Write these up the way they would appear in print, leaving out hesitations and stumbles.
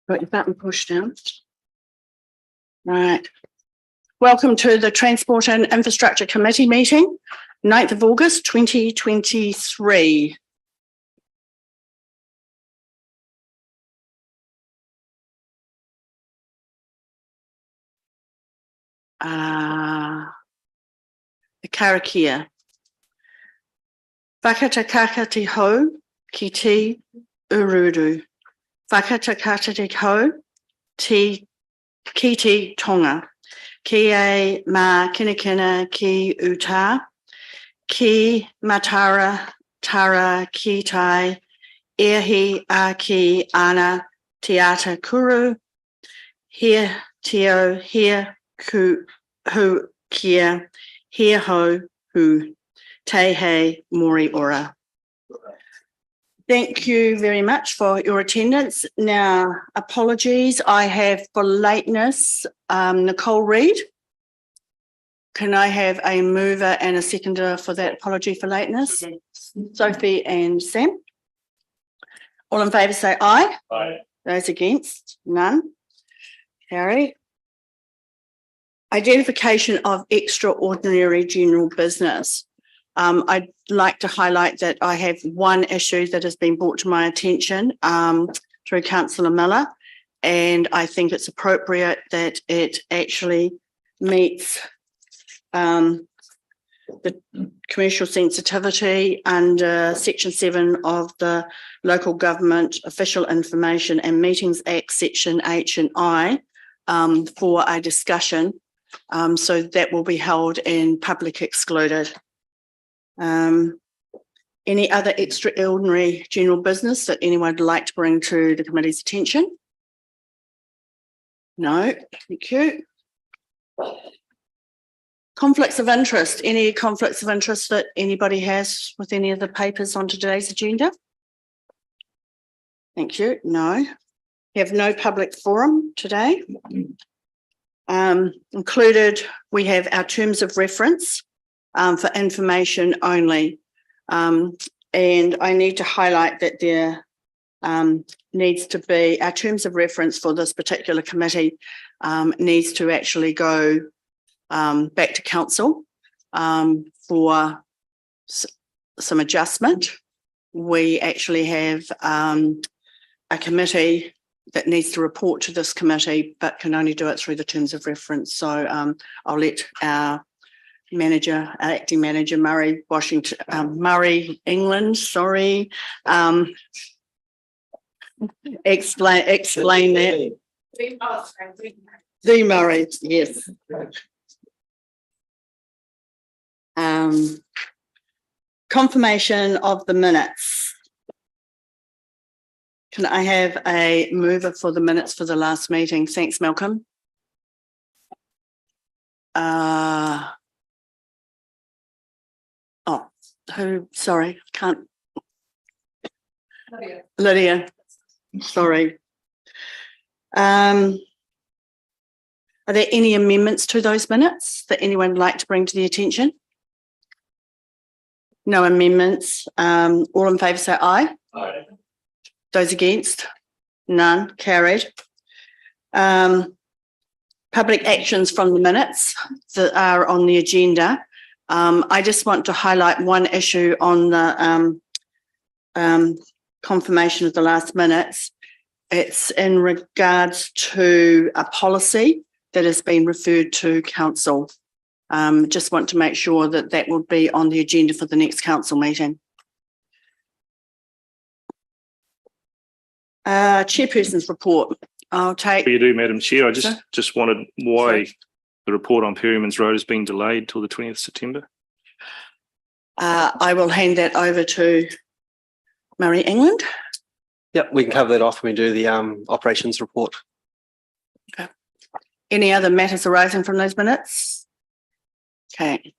Got your button pushed down. Right. Welcome to the Transport and Infrastructure Committee meeting, 9th of August 2023. The karakia. Whakatakakati ho ki te urudu. Whakatakakati ho ki te tonga. Ki e ma kinakina ki uta. Ki matara tara ki tai. Ehi a ki ana tiata kuru. Here teo here ku hu kia. Here ho hu. Te he mori ora. Thank you very much for your attendance. Now, apologies I have for lateness. Nicole Reid. Can I have a mover and a seconder for that apology for lateness? Sophie and Sam. All in favour say aye. Aye. Those against? None. Carry. Identification of extraordinary general business. I'd like to highlight that I have one issue that has been brought to my attention through Councillor Miller, and I think it's appropriate that it actually meets the commercial sensitivity under Section 7 of the Local Government Official Information and Meetings Act, Section H and I, for a discussion. So that will be held in public excluded. Any other extraordinary general business that anyone would like to bring to the committee's attention? No, thank you. Conflicts of interest. Any conflicts of interest that anybody has with any of the papers on today's agenda? Thank you. No. We have no public forum today. Included, we have our terms of reference for information only. And I need to highlight that there needs to be, our terms of reference for this particular committee needs to actually go back to council for some adjustment. We actually have a committee that needs to report to this committee, but can only do it through the terms of reference. So I'll let our manager, acting manager, Murray England, sorry, explain that. The Murray, yes. Confirmation of the minutes. Can I have a mover for the minutes for the last meeting? Thanks, Malcolm. Who? Sorry, can't. Lydia. Sorry. Are there any amendments to those minutes that anyone would like to bring to the attention? No amendments. All in favour say aye. Aye. Those against? None. Carried. Public actions from the minutes that are on the agenda. I just want to highlight one issue on the confirmation of the last minutes. It's in regards to a policy that has been referred to council. Just want to make sure that that will be on the agenda for the next council meeting. Chairperson's report. I'll take. You do, Madam Chair. I just wanted why the report on Perryman's Road has been delayed till the 20th September. I will hand that over to Murray England. Yep, we can cover that off when we do the operations report. Okay. Any other matters arising from those minutes? Okay.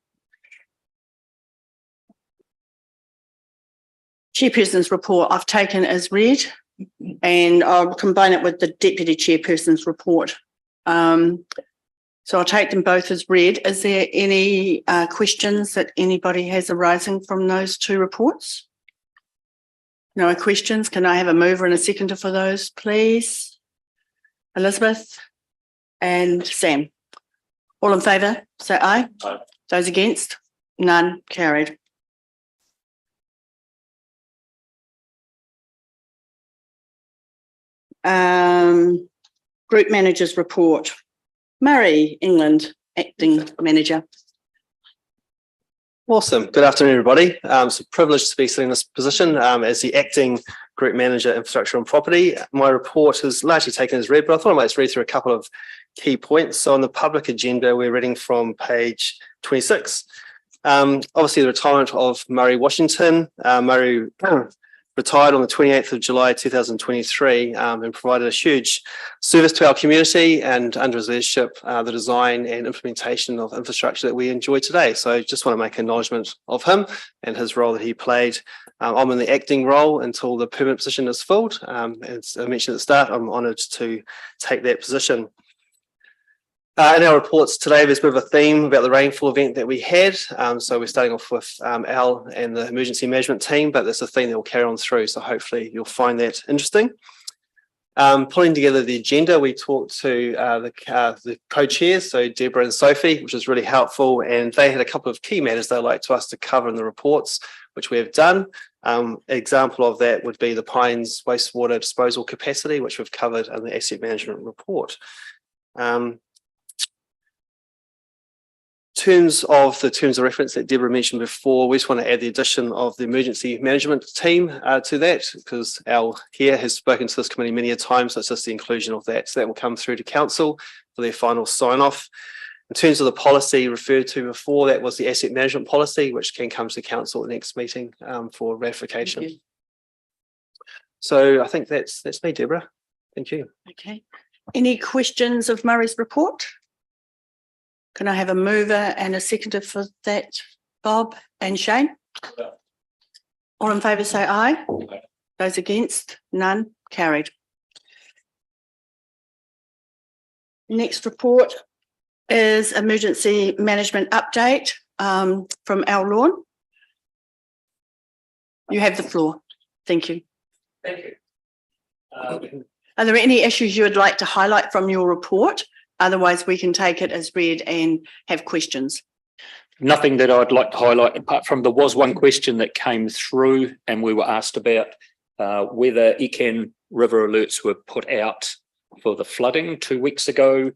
Chairperson's report I've taken as read, and I'll combine it with the Deputy Chairperson's report. So I'll take them both as read. Is there any questions that anybody has arising from those two reports? No questions. Can I have a mover and a seconder for those, please? Elizabeth and Sam. All in favour, say aye. Aye. Those against? None, carried. Group managers report. Murray, England, acting manager. Awesome. Good afternoon, everybody. It's a privilege to be sitting in this position as the acting group manager, infrastructure and property. My report is largely taken as read, but I thought I might just read through a couple of key points. So on the public agenda, we're reading from page 26. Obviously, the retirement of Murray Washington. Murray retired on the 28th of July 2023 and provided a huge service to our community, and under his leadership, the design and implementation of infrastructure that we enjoy today. So just want to make acknowledgement of him and his role that he played. I'm in the acting role until the permanent position is filled. As I mentioned at the start, I'm honoured to take that position. In our reports today, there's a bit of a theme about the rainfall event that we had. So we're starting off with Al and the emergency management team, but there's a theme that will carry on through. So hopefully you'll find that interesting. Pulling together the agenda, we talked to the co-chairs, so Deborah and Sophie, which was really helpful. And they had a couple of key matters they'd like to us to cover in the reports, which we have done. Example of that would be the Pines wastewater disposal capacity, which we've covered in the asset management report. Terms of reference that Deborah mentioned before, we just want to add the addition of the emergency management team to that, because Al here has spoken to this committee many a time, so it's just the inclusion of that. So that will come through to council for their final sign-off. In terms of the policy referred to before, that was the asset management policy, which can come to council at the next meeting for ratification. So I think that's me, Deborah. Thank you. Okay. Any questions of Murray's report? Can I have a mover and a seconder for that, Bob and Shane? All in favour say aye. Aye. Those against? None, carried. Next report is emergency management update from Al Lawn. You have the floor. Thank you. Thank you. Are there any issues you would like to highlight from your report? Otherwise, we can take it as read and have questions. Nothing that I'd like to highlight, apart from there was one question that came through and we were asked about whether Ekan River alerts were put out for the flooding 2 weeks ago.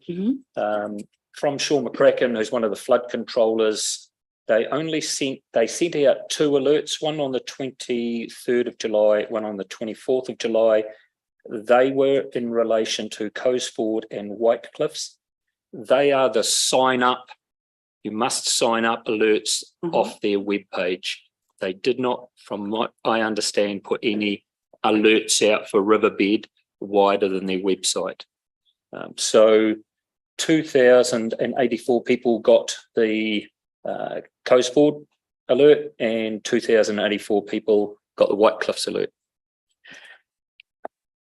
From Sean McCracken, who's one of the flood controllers, they sent out 2 alerts, one on the 23rd of July, one on the 24th of July. They were in relation to Coesford and White Cliffs. They are the sign up. You must sign up alerts off their webpage. They did not, from what I understand, put any alerts out for riverbed wider than their website. So 2,084 people got the Coesford alert and 2,084 people got the White Cliffs alert.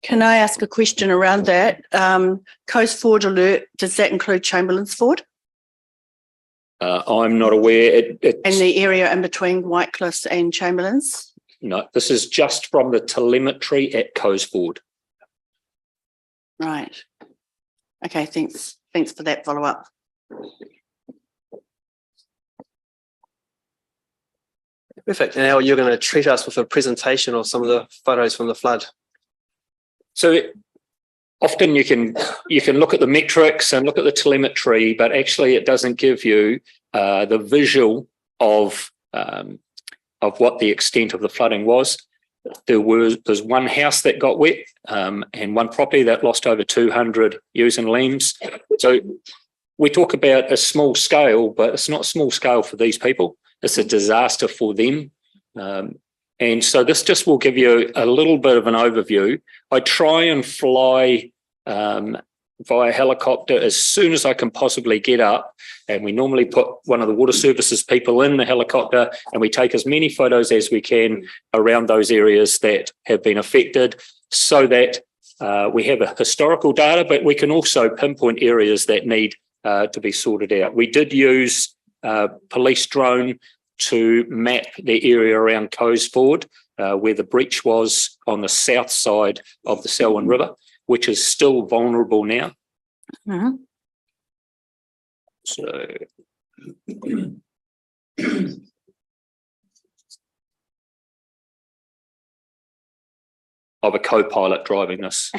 Can I ask a question around that? Coesford alert, does that include Chamberlain's Ford? I'm not aware. And the area in between White Cliffs and Chamberlain's? No, this is just from the telemetry at Coesford. Right. Okay, thanks. Thanks for that follow-up. Perfect. Now you're going to treat us with a presentation of some of the photos from the flood. So often you can look at the metrics and look at the telemetry, but actually it doesn't give you the visual of what the extent of the flooding was. There's one house that got wet and one property that lost over 200 ewes and lambs. So we talk about a small scale, but it's not small scale for these people. It's a disaster for them. And so this just will give you a little bit of an overview. I try and fly via helicopter as soon as I can possibly get up. And we normally put one of the water services people in the helicopter and we take as many photos as we can around those areas that have been affected so that we have a historical data, but we can also pinpoint areas that need to be sorted out. We did use police drone to map the area around Coesford, where the breach was on the south side of the Selwyn River. which is still vulnerable now. Mhm. So of a co-pilot driving this.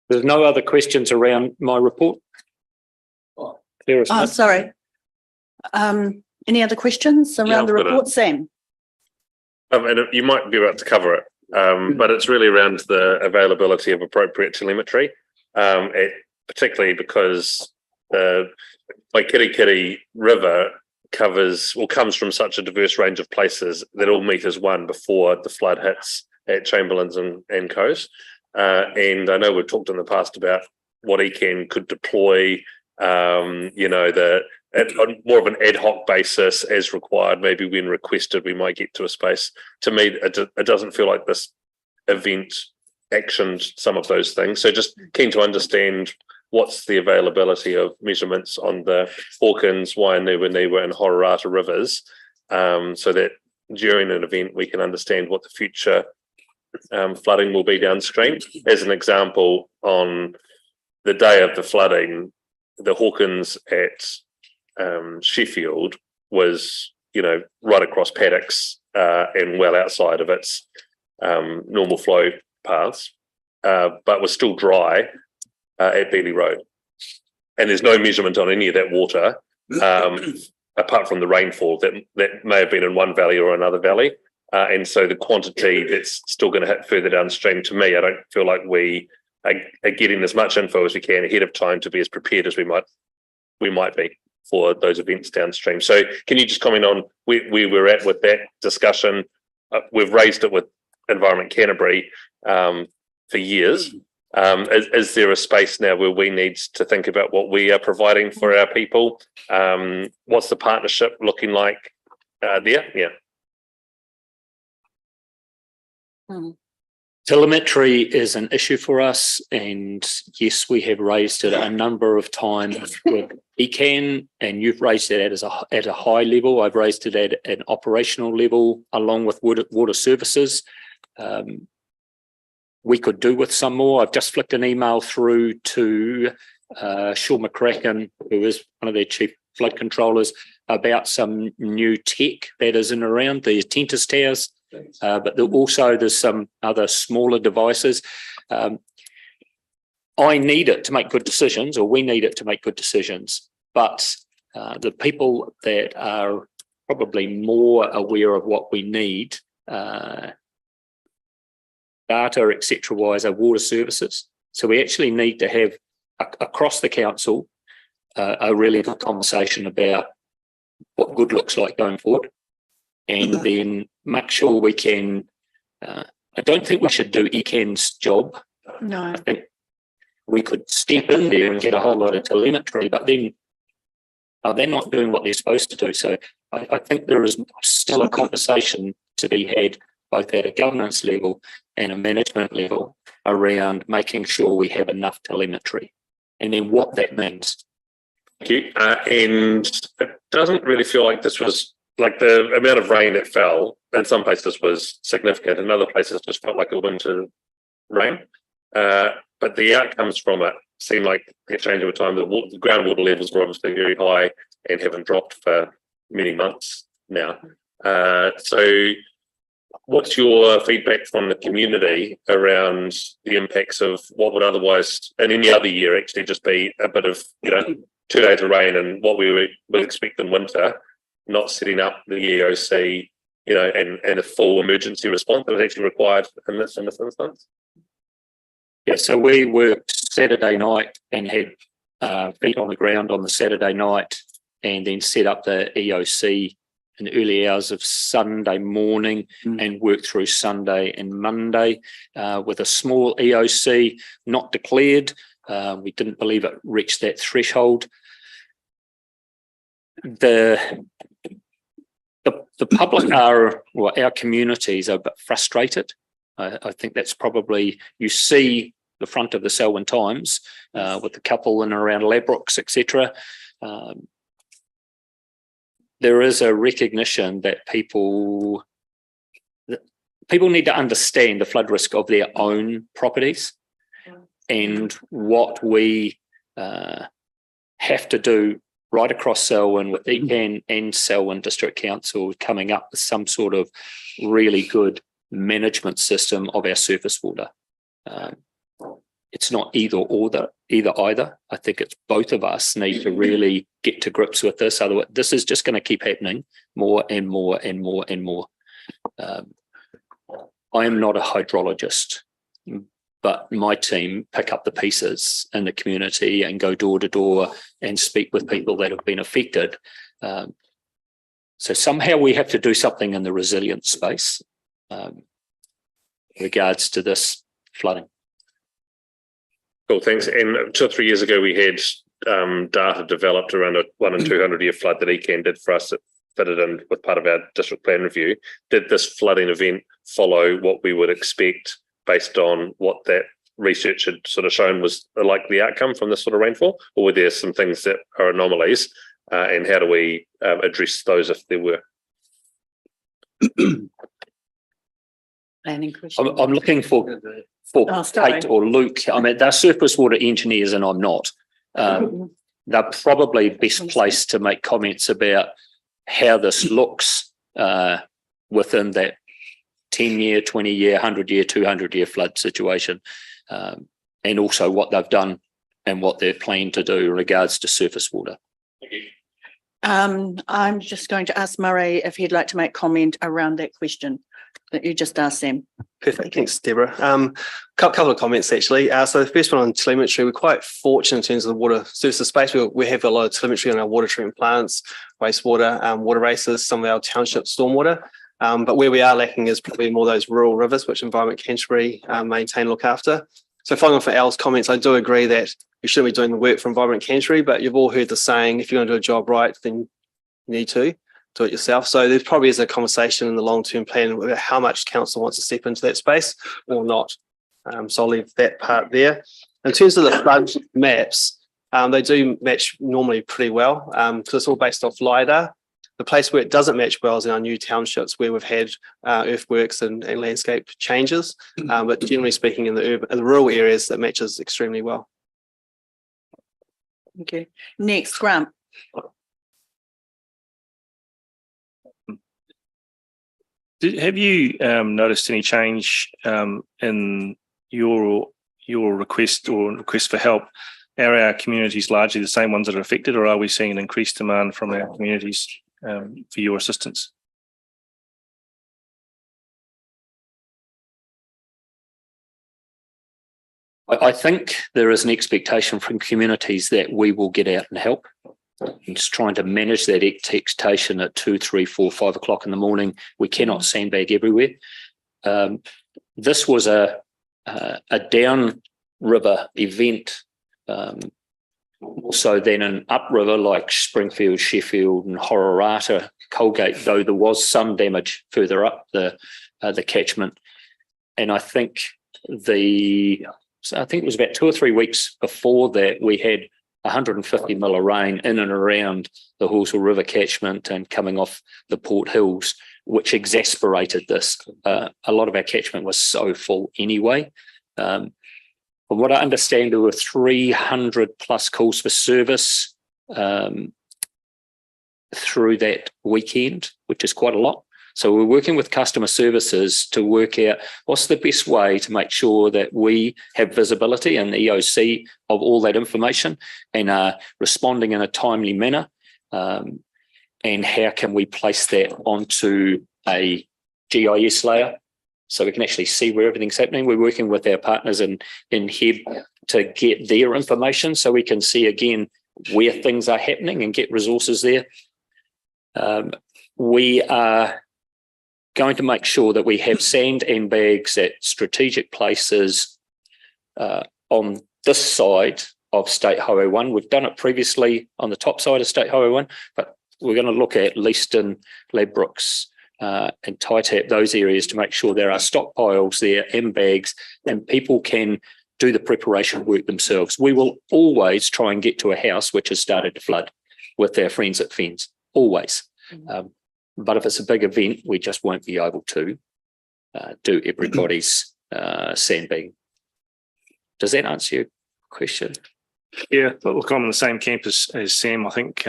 There's no other questions around my report? There is Oh, none. sorry. Any other questions Yeah, around the I've got report, Sam? And you might be about to cover it, but it's really around the availability of appropriate telemetry, particularly because the Waikirikiri River comes from such a diverse range of places that all meet as one before the flood hits at Chamberlains and Coast. And I know we've talked in the past about what ECAN could deploy, on more of an ad hoc basis as required. Maybe when requested, we might get to a space. To me, it doesn't feel like this event actioned some of those things. So just keen to understand what's the availability of measurements on the Hawkins, Waianuiwa and Hororata rivers, so that during an event we can understand what the future flooding will be downstream. As an example, on the day of the flooding, the Hawkins at Sheffield was, right across paddocks and well outside of its normal flow paths, but was still dry at Beeley Road. And there's no measurement on any of that water, apart from the rainfall that may have been in one valley or another valley. And so the quantity that's still going to hit further downstream, to me, I don't feel like we are getting as much info as we can ahead of time to be as prepared as we might be for those events downstream. So can you just comment on where we're at with that discussion? We've raised it with Environment Canterbury for years. Is there a space now where we need to think about what we are providing for our people? What's the partnership looking like there? Yeah. Telemetry is an issue for us, and yes, we have raised it a number of times with ECAN, and you've raised it at a high level. I've raised it at an operational level along with water services. We could do with some more. I've just flicked an email through to Sean McCracken, who is one of their chief flood controllers, about some new tech that is in and around the Tentis towers. But there's some other smaller devices. I need it to make good decisions, or we need it to make good decisions. But the people that are probably more aware of what we need, data, etc., wise, are water services. So we actually need to have across the council a really good conversation about what good looks like going forward. And then make sure we can, I don't think we should do ECAN's job. No. I think we could step in there and get a whole lot of telemetry, but then they're not doing what they're supposed to do. So I think there is still a conversation to be had both at a governance level and a management level around making sure we have enough telemetry and then what that means. Thank you. And it doesn't really feel like this was, like, the amount of rain that fell in some places was significant. In other places just felt like a winter rain. But the outcomes from it seem like they change over time. The groundwater levels were obviously very high and haven't dropped for many months now. So what's your feedback from the community around the impacts of what would otherwise, in any other year, actually just be a bit of, 2 days of rain and what we would expect in winter, not setting up the EOC, and a full emergency response that was actually required in this instance? Yeah, so we worked Saturday night and had feet on the ground on the Saturday night, and then set up the EOC in the early hours of Sunday morning and worked through Sunday and Monday with a small EOC not declared. We didn't believe it reached that threshold. The public are, well, our communities are a bit frustrated. I think that's probably, you see the front of the Selwyn Times with the couple in and around Ladbrokes, etc. There is a recognition that people need to understand the flood risk of their own properties and what we have to do right across Selwyn with ECAN and Selwyn District Council coming up with some sort of really good management system of our surface water. It's not either. I think it's both of us need to really get to grips with this. Otherwise, this is just going to keep happening more and more and more and more. I am not a hydrologist, but my team pick up the pieces in the community and go door to door and speak with people that have been affected. So somehow we have to do something in the resilience space regards to this flooding. Cool, thanks. And 2 or 3 years ago, we had data developed around a 1 in 200 year flood that ECAN did for us that fitted in with part of our district plan review. Did this flooding event follow what we would expect based on what that research had sort of shown was the likely outcome from this sort of rainfall? Or were there some things that are anomalies? And how do we address those if there were? Planning question. I'm looking for Kate or Luke. I mean, they're surface water engineers and I'm not. They're probably best placed to make comments about how this looks within that 10-year, 20-year, 100-year, 200-year flood situation, and also what they've done and what they're planning to do in regards to surface water. I'm just going to ask Murray if he'd like to make comment around that question that you just asked Sam. Perfect. Thanks, Deborah. Couple of comments, actually. So the first one on telemetry, we're quite fortunate in terms of the water services space. We have a lot of telemetry on our water treatment plants, wastewater, water races, some of our township stormwater. But where we are lacking is probably more those rural rivers, which Environment Canterbury maintain and look after. So following on for Al's comments, I do agree that you shouldn't be doing the work for Environment Canterbury, but you've all heard the saying, if you're going to do a job right, then you need to do it yourself. So there probably is a conversation in the long-term plan about how much council wants to step into that space or not. So I'll leave that part there. In terms of the flood maps, they do match normally pretty well because it's all based off LiDAR. The place where it doesn't match well is in our new townships where we've had earthworks and landscape changes. But generally speaking, in the rural areas, that matches extremely well. Okay. Next, Grant. Have you noticed any change in your request or request for help? Are our communities largely the same ones that are affected, or are we seeing an increased demand from our communities for your assistance? I think there is an expectation from communities that we will get out and help. It's trying to manage that expectation at 2, 3, 4, 5 o'clock in the morning. We cannot sandbag everywhere. This was a downriver event, more so than an upriver like Springfield, Sheffield, and Hororata, Colgate. Though there was some damage further up the catchment, and I think it was about 2 or 3 weeks before that we had 150 mil of rain in and around the Horsell River catchment and coming off the Port Hills, which exasperated this. A lot of our catchment was so full anyway. From what I understand, there were 300 plus calls for service through that weekend, which is quite a lot. So we're working with customer services to work out what's the best way to make sure that we have visibility and the EOC of all that information and are responding in a timely manner. And how can we place that onto a GIS layer so we can actually see where everything's happening. We're working with our partners in HEB to get their information so we can see again where things are happening and get resources there. we are going to make sure that we have sand and bags at strategic places on this side of State Highway 1. We've done it previously on the top side of State Highway 1, but we're going to look at Leaston, Ladbrokes, and Titap, those areas, to make sure there are stockpiles there and bags, and people can do the preparation work themselves. We will always try and get to a house which has started to flood with our friends at Fens, always. But if it's a big event, we just won't be able to do everybody's sandbagging. Does that answer your question? Yeah, look, I'm in the same camp as Sam. I think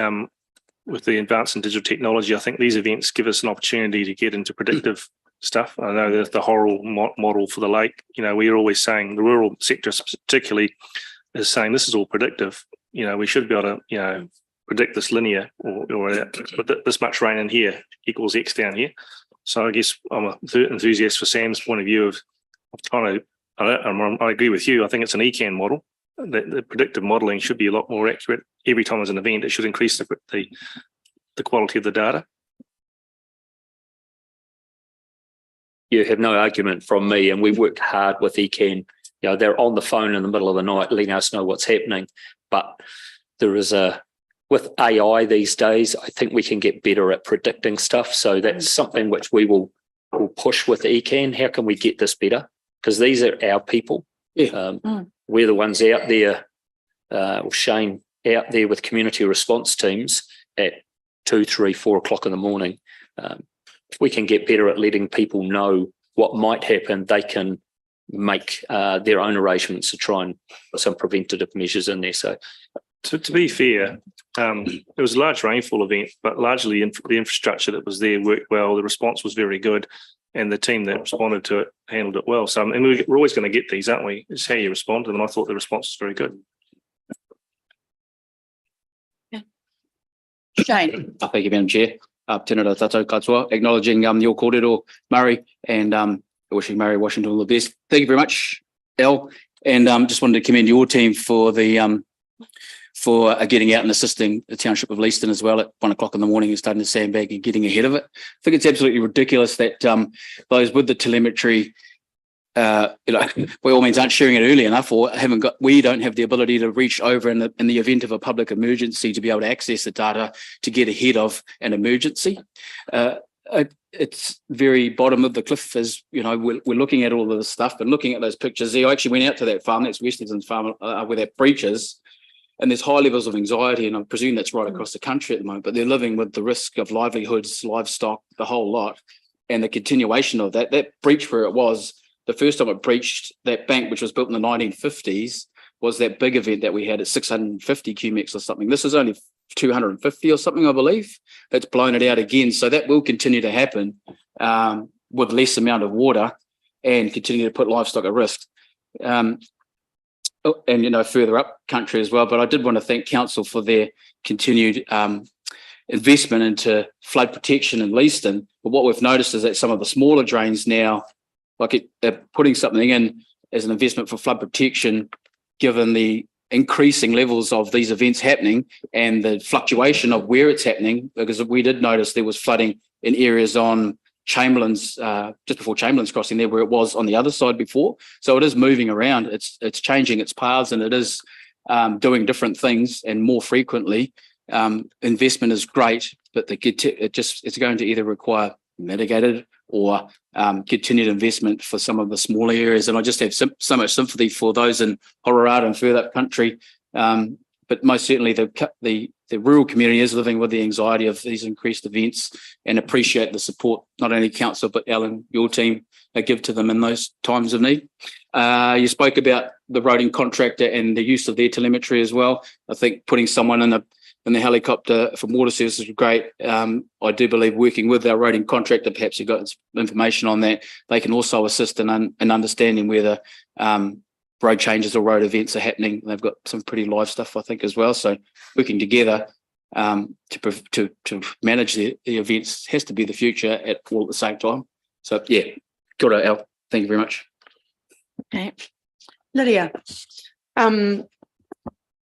with the advance in digital technology, I think these events give us an opportunity to get into predictive stuff. I know that the horrible model for the lake, we're always saying, the rural sector particularly is saying this is all predictive. We should be able to, predict this linear or but this much rain in here equals X down here. So I guess I'm an enthusiast for Sam's point of view of trying to, I agree with you. I think it's an ECAN model. The predictive modelling should be a lot more accurate. Every time there's an event, it should increase the quality of the data. You have no argument from me, and we work hard with ECAN. They're on the phone in the middle of the night letting us know what's happening. But there is with AI these days, I think we can get better at predicting stuff. So that's something which we will push with ECAN. How can we get this better? Because these are our people. Yeah. We're the ones out there, or Shane out there with community response teams at 2, 3, 4 o'clock in the morning. If we can get better at letting people know what might happen, they can make their own arrangements to try and put some preventative measures in there. So, to be fair, it was a large rainfall event, but largely the infrastructure that was there worked well. The response was very good, and the team that responded to it handled it well. So, and we're always going to get these, aren't we? It's how you respond to them. I thought the response was very good. Shane. Thank you, Madam Chair. Tēnā tātou katoa, acknowledging your kōrero, Murray, and wishing Murray Washington all the best. Thank you very much, Elle, and just wanted to commend your team for the for getting out and assisting the township of Leaston as well at 1 o'clock in the morning and starting to sandbag and getting ahead of it. I think it's absolutely ridiculous that those with the telemetry, by all means, aren't sharing it early enough, or we don't have the ability to reach over in the event of a public emergency to be able to access the data to get ahead of an emergency. It's very bottom of the cliff, as we're looking at all of this stuff and looking at those pictures there. I actually went out to that farm, that's Westerton's farm, where that breach is. And there's high levels of anxiety, and I presume that's right across the country at the moment, but they're living with the risk of livelihoods, livestock, the whole lot, and the continuation of that. That breach where it was, the first time it breached, that bank, which was built in the 1950s, was that big event that we had at 650 cumex or something. This is only 250 or something, I believe. That's blown it out again. So that will continue to happen with less amount of water and continue to put livestock at risk. And further up country as well. But I did want to thank council for their continued investment into flood protection in Leaston. But what we've noticed is that some of the smaller drains now, they're putting something in as an investment for flood protection, given the increasing levels of these events happening and the fluctuation of where it's happening, because we did notice there was flooding in areas on Chamberlain's, just before Chamberlain's crossing there, where it was on the other side before. So it is moving around. It's changing its paths, and it is doing different things and more frequently. Investment is great, but it's going to either require mitigated or continued investment for some of the smaller areas. And I just have so much sympathy for those in Hororata and further up country. But most certainly the rural community is living with the anxiety of these increased events, and appreciate the support not only council but Ellen, your team, give to them in those times of need. You spoke about the roading contractor and the use of their telemetry as well. I think putting someone in the helicopter from water services is great. I do believe working with our roading contractor, perhaps you've got information on that, they can also assist in understanding where the road changes or road events are happening. They've got some pretty live stuff, I think, as well. So working together to manage the events has to be the future all at the same time. So yeah, good Al. Thank you very much. Okay. Lydia.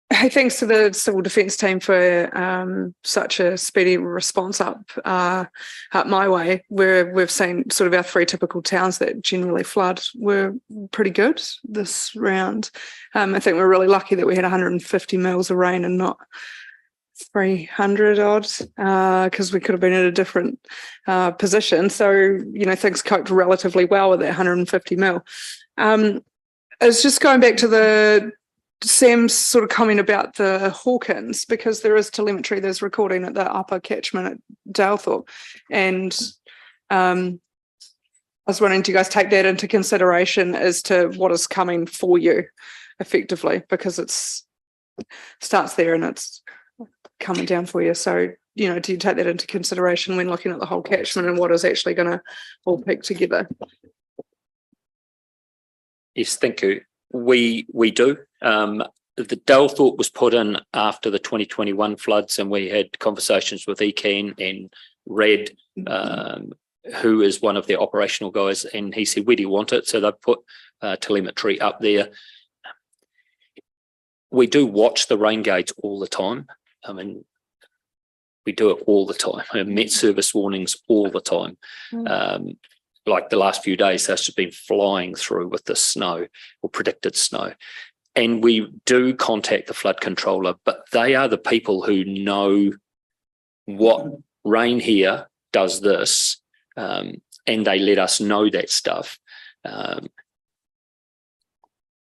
Hey, thanks to the Civil Defence team for such a speedy response up my way, where we've seen sort of our 3 typical towns that generally flood were pretty good this round. I think we're really lucky that we had 150 mils of rain and not 300 odd, because we could have been in a different position. So, you know, things coped relatively well with that 150 mil. I was just going back to the Sam's sort of comment about the Hawkins, because there is telemetry, there's recording at the upper catchment at Dalethorpe. And I was wondering, do you guys take that into consideration as to what is coming for you effectively? Because it's starts there and it's coming down for you. So, you know, do you take that into consideration when looking at the whole catchment and what is actually going to all pick together? Yes, thank you. We do. The Dalethorpe was put in after the 2021 floods, and we had conversations with ECAN and Red, who is one of their operational guys, and he said, where do you want it? So they put telemetry up there. We do watch the rain gauge all the time. I mean, we do it all the time. Met service warnings all the time. Like the last few days, that's just been flying through with the snow or predicted snow. And we do contact the flood controller, but they are the people who know what rain here does this, and they let us know that stuff.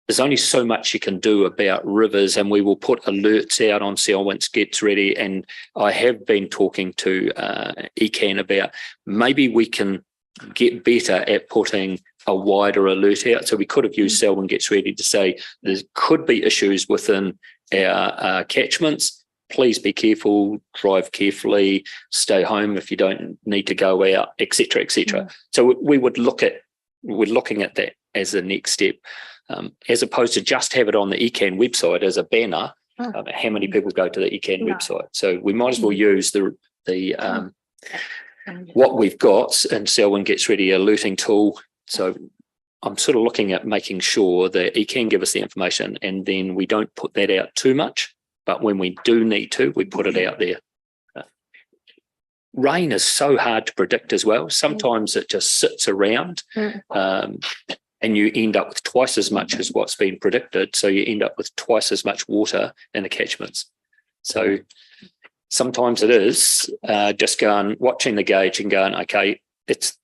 There's only so much you can do about rivers, and we will put alerts out on Selwyn's Gets Ready. And I have been talking to ECAN about maybe we can get better at putting a wider alert out. So we could have used Selwyn Gets Ready to say there could be issues within our catchments. Please be careful, drive carefully, stay home if you don't need to go out, etc., etc. So we're looking at that as the next step, as opposed to just have it on the ECAN website as a banner. How many people go to the ECAN website? So we might as well use the what we've got in Selwyn Gets Ready alerting tool. So I'm sort of looking at making sure that ECAN give us the information, and then we don't put that out too much. But when we do need to, we put it out there. Rain is so hard to predict as well. Sometimes it just sits around, and you end up with twice as much as what's been predicted. So you end up with twice as much water in the catchments. So sometimes it is just watching the gauge and going, okay, it's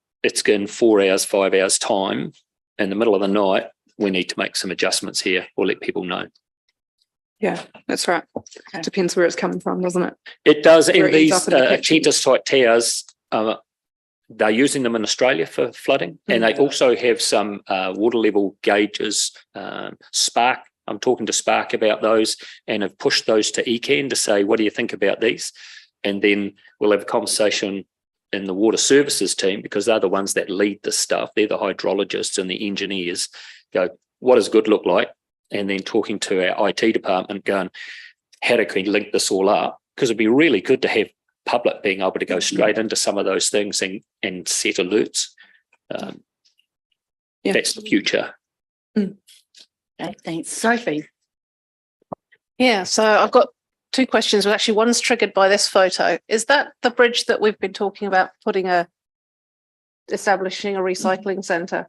in 4 hours, 5 hours time in the middle of the night. We need to make some adjustments here or let people know. Yeah, that's right. It depends where it's coming from, doesn't it? It does. Where And it ends these up in the catchment. Cheetah-type towers, they're using them in Australia for flooding, and they also have some water level gauges. Spark, I'm talking to Spark about those, and have pushed those to ECAN to say, what do you think about these? And then we'll have a conversation in the water services team, because they're the ones that lead this stuff. They're the hydrologists and the engineers. Go, what does good look like? And then talking to our IT department, going, how do we link this all up? Because it'd be really good to have public being able to go straight into some of those things and set alerts. That's the future. Okay, thanks. Sophie. Yeah, so I've got 2 questions. Well, actually, one's triggered by this photo. Is that the bridge that we've been talking about establishing a recycling centre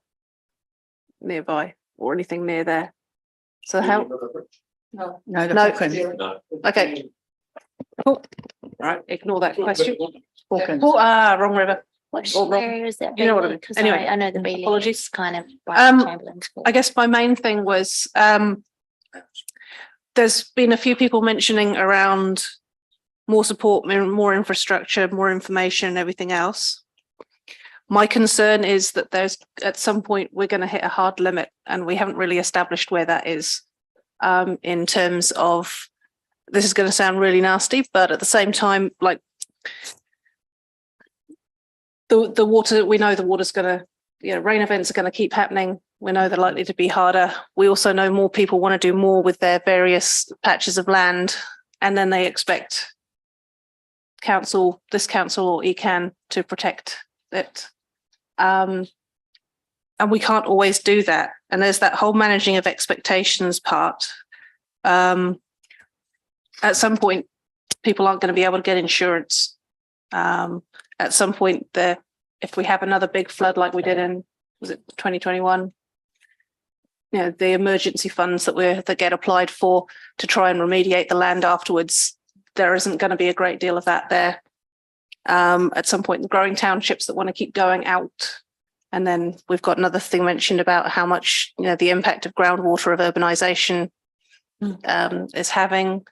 nearby, or anything near there? So how? No, No. No. Okay. Cool. Right. Ignore that question. Hawkins. Wrong river. Which Or wrong. area is that? You know what I mean. Because Anyway, I know the Bailey apologies. is kind of right Chamberlain's Court. I guess my main thing was there's been a few people mentioning around more support, more infrastructure, more information, everything else. My concern is that there's at some point we're going to hit a hard limit, and we haven't really established where that is, in terms of, this is going to sound really nasty, but at the same time, like the water, we know the water's going to, rain events are going to keep happening. We know they're likely to be harder. We also know more people want to do more with their various patches of land, and then they expect this council or ECAN to protect it. And we can't always do that. And there's that whole managing of expectations part. at some point, people aren't going to be able to get insurance. At some point, if we have another big flood like we did in, was it 2021? You know, the emergency funds that get applied for to try and remediate the land afterwards, there isn't going to be a great deal of that there. At some point, the growing townships that want to keep going out. And then we've got another thing mentioned about how much, you know, the impact of groundwater of urbanisation is having.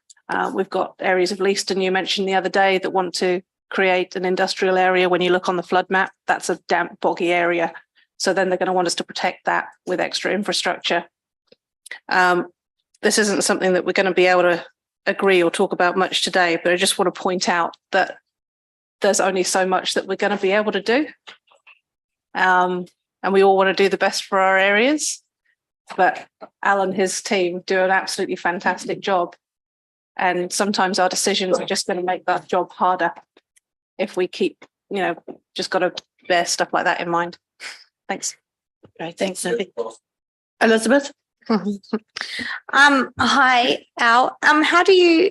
We've got areas of Leiston you mentioned the other day that want to create an industrial area. When you look on the flood map, that's a damp, boggy area. So then they're going to want us to protect that with extra infrastructure. This isn't something that we're going to be able to agree or talk about much today, but I just want to point out that there's only so much that we're going to be able to do. And we all want to do the best for our areas. But Al and his team do an absolutely fantastic job. And sometimes our decisions are just going to make that job harder if we keep, you know, just got to bear stuff like that in mind. Thanks. Great, thanks, Sophie. Elizabeth? Hi, Al. How do you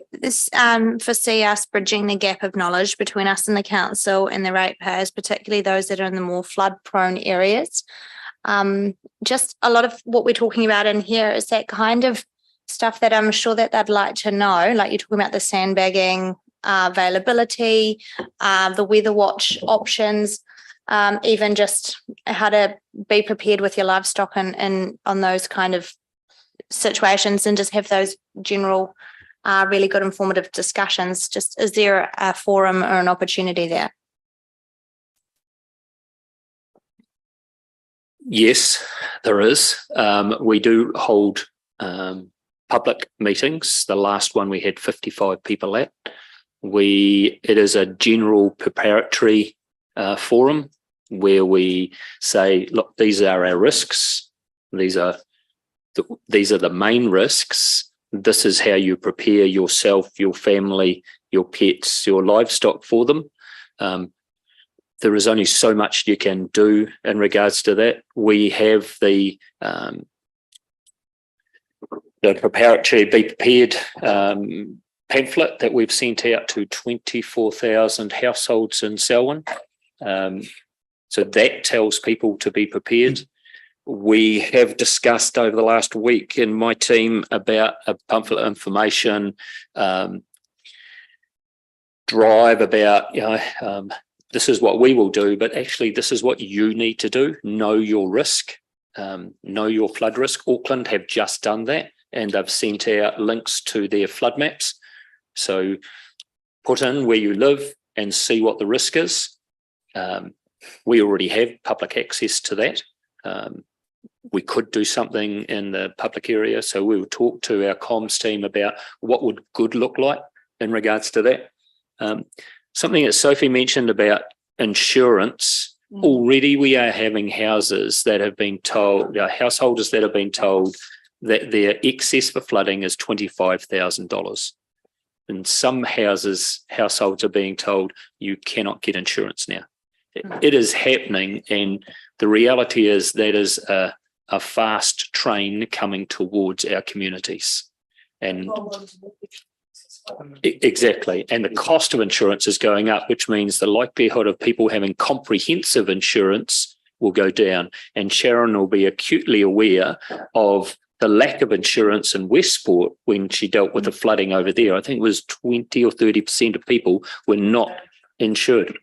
foresee us bridging the gap of knowledge between us and the council and the ratepayers, particularly those that are in the more flood-prone areas? Just a lot of what we're talking about in here is that kind of stuff that I'm sure that they'd like to know, like you're talking about the sandbagging availability, the weather watch options, even just how to be prepared with your livestock and on those kind of situations, and just have those general really good informative discussions. Just, is there a forum or an opportunity there? Yes, there is. We do hold public meetings. The last one we had 55 people at. It is a general preparatory forum where we say, look, these are our risks. These are the main risks. This is how you prepare yourself, your family, your pets, your livestock for them. There is only so much you can do in regards to that. We have the preparatory Be Prepared pamphlet that we've sent out to 24,000 households in Selwyn. So that tells people to be prepared. We have discussed over the last week in my team about a pamphlet information drive about, this is what we will do, but actually this is what you need to do. Know your risk, know your flood risk. Auckland have just done that, and they've sent out links to their flood maps. So put in where you live and see what the risk is. We already have public access to that. We could do something in the public area. So we will talk to our comms team about what would good look like in regards to that. Something that Sophie mentioned about insurance. Already we are having houses that have been told, householders that have been told that their excess for flooding is $25,000. In some households are being told you cannot get insurance now. It is happening, and the reality is that is a fast train coming towards our communities. And exactly, and the cost of insurance is going up, which means the likelihood of people having comprehensive insurance will go down. And Sharon will be acutely aware of the lack of insurance in Westport when she dealt with the flooding over there. I think it was 20 or 30% of people were not insured.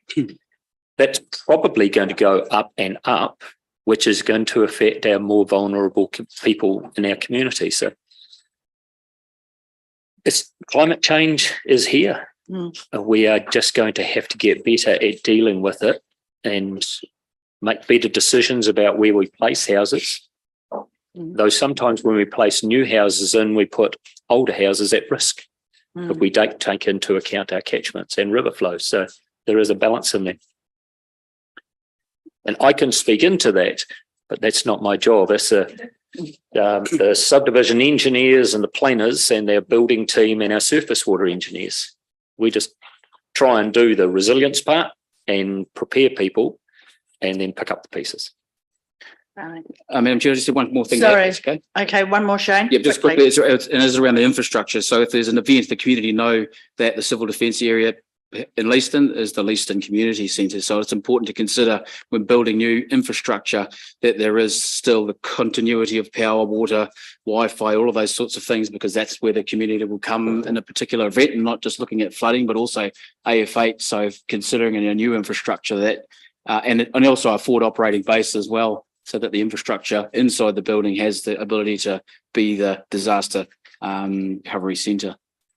That's probably going to go up and up, which is going to affect our more vulnerable people in our community. So climate change is here. We are just going to have to get better at dealing with it and make better decisions about where we place houses. Though sometimes when we place new houses in, we put older houses at risk if we don't take into account our catchments and river flows. So there is a balance in there. And I can speak into that, but that's not my job. That's the subdivision engineers and the planners and their building team and our surface water engineers. We just try and do the resilience part and prepare people and then pick up the pieces. Madam Chair, just one more thing. Sorry. Okay. Okay, one more, Shane. Yeah, just quickly, it is around the infrastructure. So if there's an event, the community know that the civil defence area in Leaston is the Leaston Community Centre. So it's important to consider when building new infrastructure that there is still the continuity of power, water, Wi-Fi, all of those sorts of things, because that's where the community will come in a particular event, and not just looking at flooding, but also AF8. So considering a new infrastructure that, and also a forward operating base as well, so that the infrastructure inside the building has the ability to be the disaster recovery centre.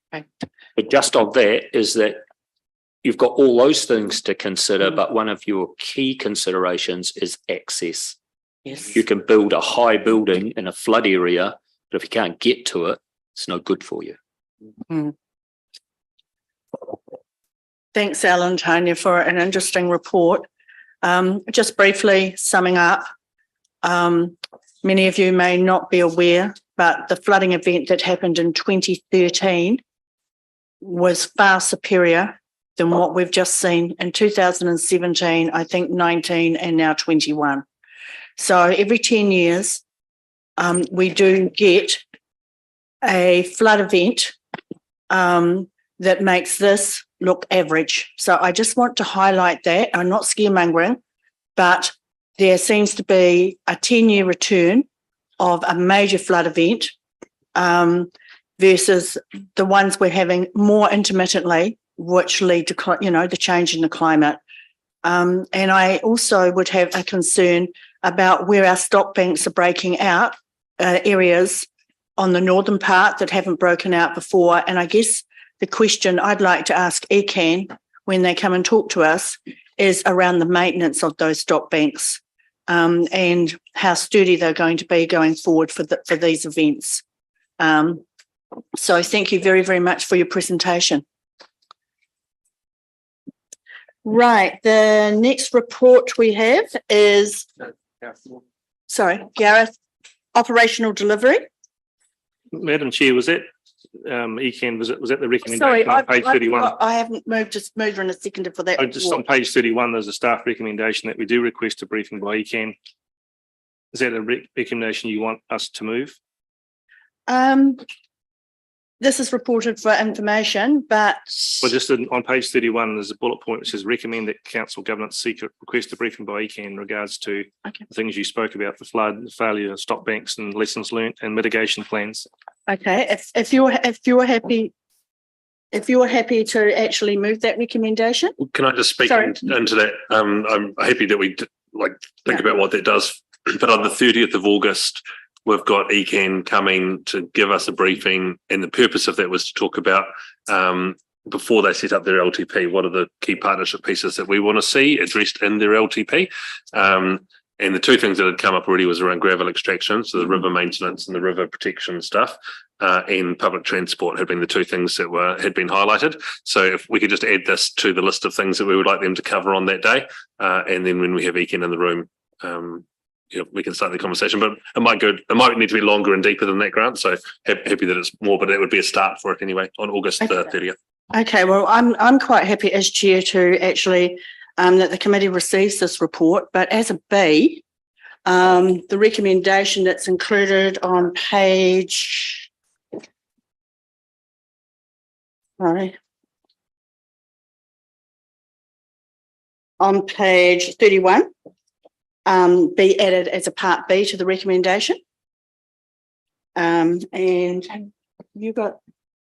But just on that is that you've got all those things to consider, but one of your key considerations is access. Yes. You can build a high building in a flood area, but if you can't get to it, it's no good for you. Thanks, Alan, Tanya, for an interesting report. Just briefly summing up, many of you may not be aware, but the flooding event that happened in 2013 was far superior than what we've just seen in 2017, I think 19, and now 21. So every 10 years, we do get a flood event that makes this look average. So I just want to highlight that. I'm not scaremongering, but there seems to be a 10-year return of a major flood event versus the ones we're having more intermittently, which lead to, the change in the climate. And I also would have a concern about where our stock banks are breaking out, areas on the northern part that haven't broken out before. And I guess the question I'd like to ask ECAN when they come and talk to us is around the maintenance of those stock banks and how sturdy they're going to be going forward for these events. So thank you very, very much for your presentation. Right, the next report we have is, Gareth, operational delivery. Madam Chair, was that ECAN, was that the recommendation Sorry, on page 31? I haven't moved in a second for that. Just on page 31, there's a staff recommendation that we do request a briefing by ECAN. Is that a recommendation you want us to move? This is reported for information, but... Well, just on page 31, there's a bullet point which says recommend that council governance request a briefing by ECAN in regards to the things you spoke about, the flood, the failure of stock banks and lessons learnt and mitigation plans. Okay, if you're happy to actually move that recommendation. Can I just speak into that? I'm happy that we think about what that does, but on the 30th of August, we've got ECAN coming to give us a briefing, and the purpose of that was to talk about before they set up their LTP, what are the key partnership pieces that we want to see addressed in their LTP. And the two things that had come up already was around gravel extraction, so the river maintenance and the river protection stuff, and public transport had been the two things that had been highlighted. So if we could just add this to the list of things that we would like them to cover on that day, and then when we have ECAN in the room, we can start the conversation. But it might need to be longer and deeper than that, Grant. So happy that it's more, but that would be a start for it anyway on August 30th. Okay, well, I'm quite happy as chair to actually that the committee receives this report. But as a B, the recommendation that's included on page, on page 31, be added as a part B to the recommendation. And you got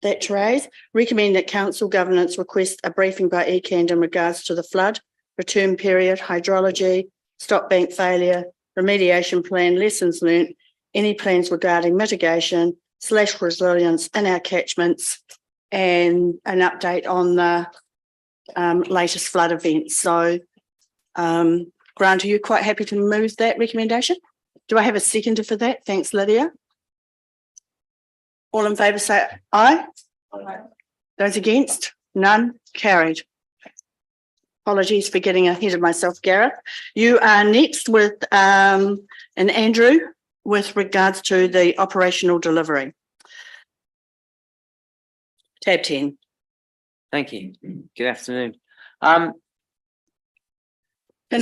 that, Therese? Recommend that council governance request a briefing by ECAN in regards to the flood, return period, hydrology, stock bank failure, remediation plan, lessons learnt, any plans regarding mitigation / resilience in our catchments, and an update on the latest flood events. So, Grant, are you quite happy to move that recommendation? Do I have a seconder for that? Thanks, Lydia. All in favour say aye. Aye. Those against? None. Carried. Apologies for getting ahead of myself, Gareth. You are next with and Andrew with regards to the operational delivery. Tab 10. Thank you. Good afternoon. Can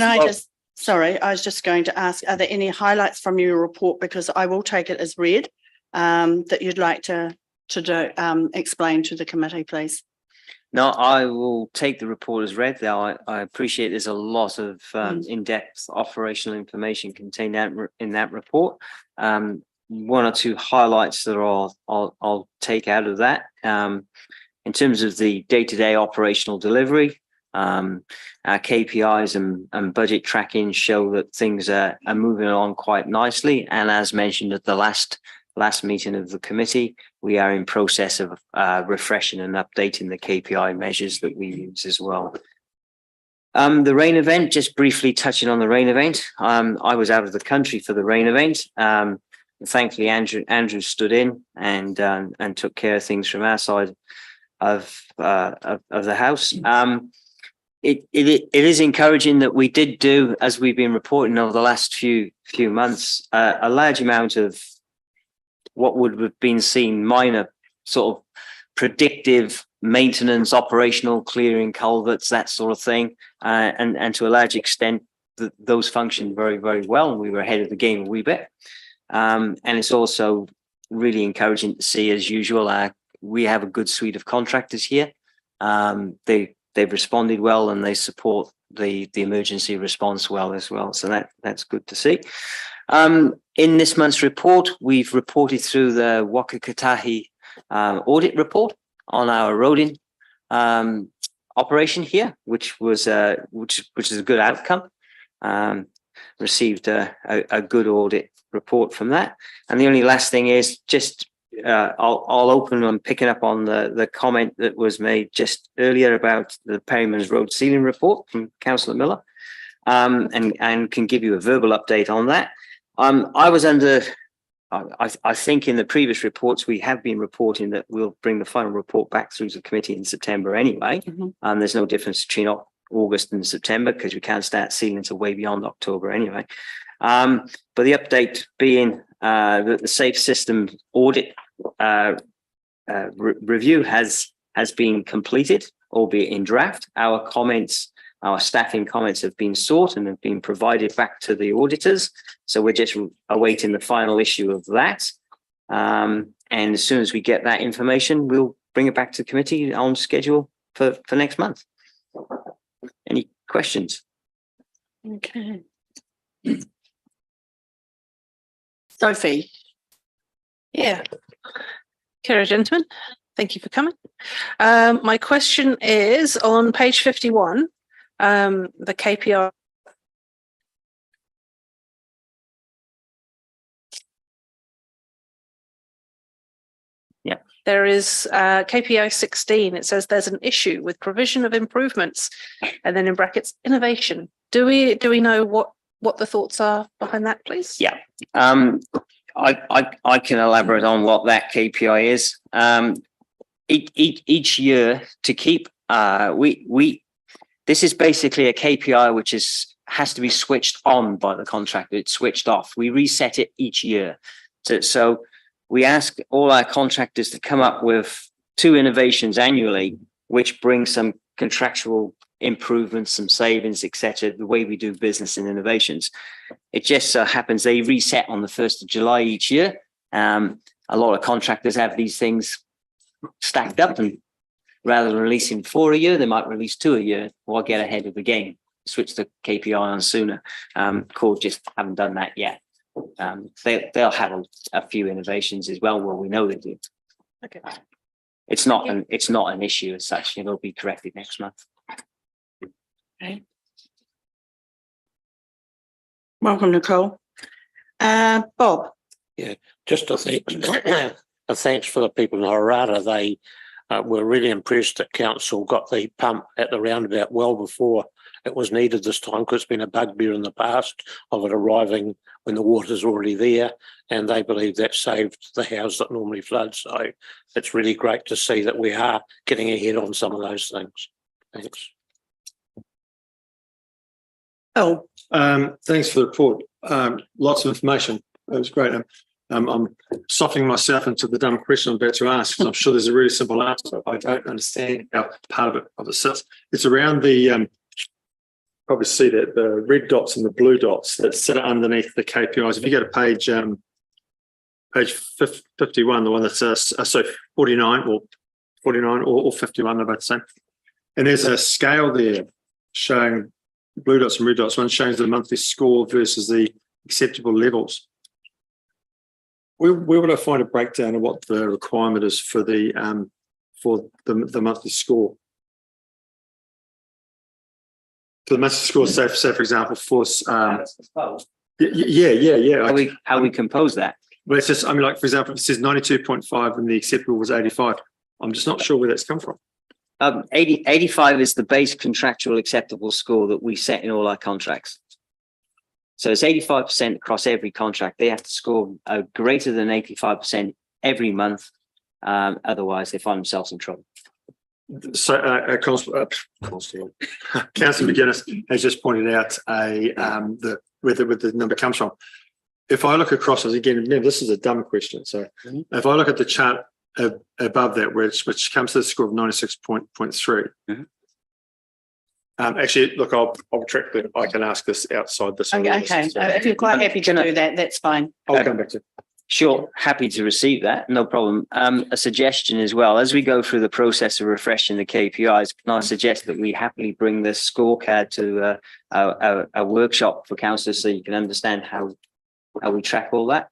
I just Sorry, I was just going to ask, are there any highlights from your report? Because I will take it as read, that you'd like to explain to the committee, please. No, I will take the report as read. I appreciate there's a lot of in-depth operational information contained in that report. One or two highlights that I'll take out of that. In terms of the day-to-day operational delivery, our KPIs and budget tracking show that things are moving along quite nicely. And as mentioned at the last meeting of the committee, we are in process of refreshing and updating the KPI measures that we use as well. The rain event, just briefly touching on the rain event. I was out of the country for the rain event. Thankfully, Andrew stood in and took care of things from our side of the house. It is encouraging that we did do, as we've been reporting over the last few months, a large amount of what would have been seen minor sort of predictive maintenance, operational clearing culverts, that sort of thing, and to a large extent those functioned very, very well, and we were ahead of the game a wee bit. And it's also really encouraging to see, as usual, we have a good suite of contractors here. They've responded well, and they support the emergency response well as well. So that's good to see. In this month's report, we've reported through the Wakakatahi audit report on our roading operation here, which is a good outcome. Received a good audit report from that. And the only last thing is just I'll open on picking up on the comment that was made just earlier about the Perryman's Road ceiling report from Councillor Miller, and can give you a verbal update on that. I was under, I think in the previous reports, we have been reporting that we'll bring the final report back through the committee in September anyway. There's no difference between August and September because we can't start sealing until way beyond October anyway. But the update being that the Safe System audit review has been completed, albeit in draft. Our staffing comments have been sought and have been provided back to the auditors. So we're just awaiting the final issue of that. And as soon as we get that information, we'll bring it back to the committee on schedule for next month. Any questions? Okay. Sophie. Yeah. Kia ora, gentlemen. Thank you for coming. My question is on page 51, the KPI. Yeah. There is KPI 16. It says there's an issue with provision of improvements, and then in brackets, innovation. Do we know what the thoughts are behind that, please? Yeah. I can elaborate on what that KPI is. Each year to keep this is basically a KPI which has to be switched on by the contractor. It's switched off. We reset it each year. So we ask all our contractors to come up with 2 innovations annually, which bring some contractual improvements, some savings, etc. The way we do business and innovations. It just so happens they reset on the 1st of July each year. A lot of contractors have these things stacked up, and rather than releasing 4 a year, they might release 2 a year or get ahead of the game, switch the KPI on sooner. Core just haven't done that yet. They'll have a few innovations as well. Well, we know they do. Okay. It's not an issue as such. It'll be corrected next month. Okay. Welcome, Nicole. Bob. Yeah, just a thanks for the people in Horata. They were really impressed that council got the pump at the roundabout well before it was needed this time, because it's been a bugbear in the past of it arriving when the water's already there, and they believe that saved the house that normally floods. So it's really great to see that we are getting ahead on some of those things. Thanks. Oh, thanks for the report. Lots of information. That was great. I'm softening myself into the dumb question I'm about to ask, because I'm sure there's a really simple answer. I don't understand how part of it sits. It's around the probably see that the red dots and the blue dots that sit underneath the KPIs. If you go to page 51, the one that says 49 or 51, they're both the same. And there's a scale there showing blue dots and red dots. One shows the monthly score versus the acceptable levels. Where would I find a breakdown of what the requirement is for the monthly score? So the monthly score, say for example, for yeah. How we compose that? Well, it's just, I mean, like for example, it says 92.5 and the acceptable was 85. I'm just not sure where that's come from. 85 is the base contractual acceptable score that we set in all our contracts. So it's 85% across every contract. They have to score greater than 85% every month. Otherwise, they find themselves in trouble. So, Councillor McGuinness has just pointed out where the number comes from. If I look across, again, remember, this is a dumb question. So, if I look at the chart above that, which comes to the score of 96.3. Actually, look, I'll track that. I can ask this outside this. Okay. If you're quite happy to do that, that's fine. I'll come back to it. Sure, happy to receive that, no problem. A suggestion as well, as we go through the process of refreshing the KPIs, can I suggest that we happily bring this scorecard to a workshop for councillors so you can understand how we track all that?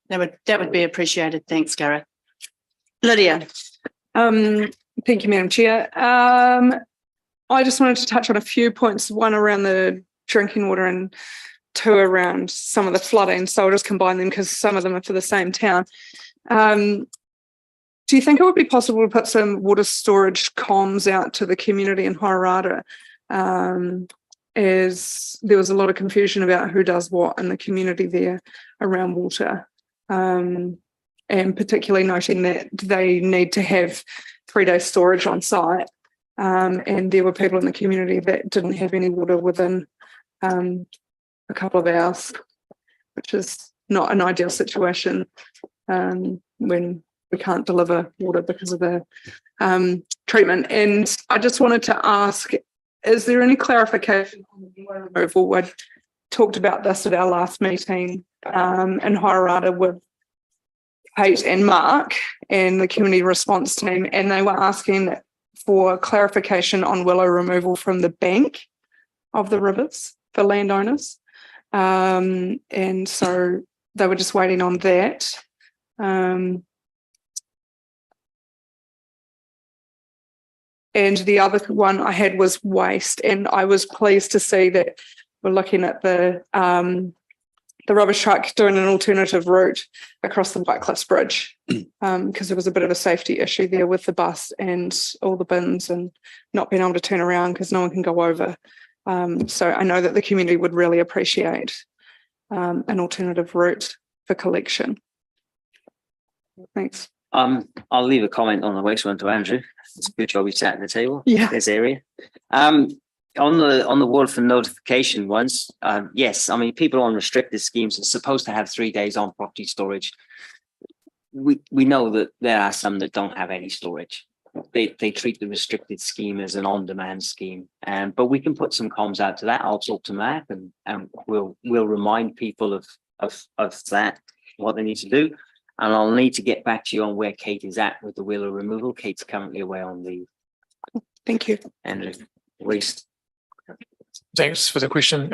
That would be appreciated. Thanks, Gareth. Lydia. Thank you, Madam Chair. I just wanted to touch on a few points, one around the drinking water and two around some of the flooding. So I'll just combine them because some of them are for the same town. Do you think it would be possible to put some water storage comms out to the community in Hoarara? As there was a lot of confusion about who does what in the community there around water. And particularly noting that they need to have 3-day storage on site. And there were people in the community that didn't have any water within a couple of hours, which is not an ideal situation when we can't deliver water because of the treatment. And I just wanted to ask, is there any clarification on the water removal? I talked about this at our last meeting in Hoarara with Kate and Mark and the community response team, and they were asking for clarification on willow removal from the bank of the rivers for landowners. And so they were just waiting on that. And the other one I had was waste, and I was pleased to see that we're looking at the rubbish truck doing an alternative route across the White Cliffs Bridge, because there was a bit of a safety issue there with the bus and all the bins and not being able to turn around because no one can go over. So I know that the community would really appreciate an alternative route for collection. Thanks. I'll leave a comment on the waste one to Andrew. It's a good job we sat at the table. Yeah. This area. On the Waterford notification ones, yes, I mean, people on restricted schemes are supposed to have 3 days on property storage. We know that there are some that don't have any storage. They treat the restricted scheme as an on-demand scheme, but we can put some comms out to that. I'll talk to Mark and we'll remind people of that, what they need to do. And I'll need to get back to you on where Kate is at with the willow removal. Kate's currently away on leave. Thank you. Andrew, waste. Thanks for the question.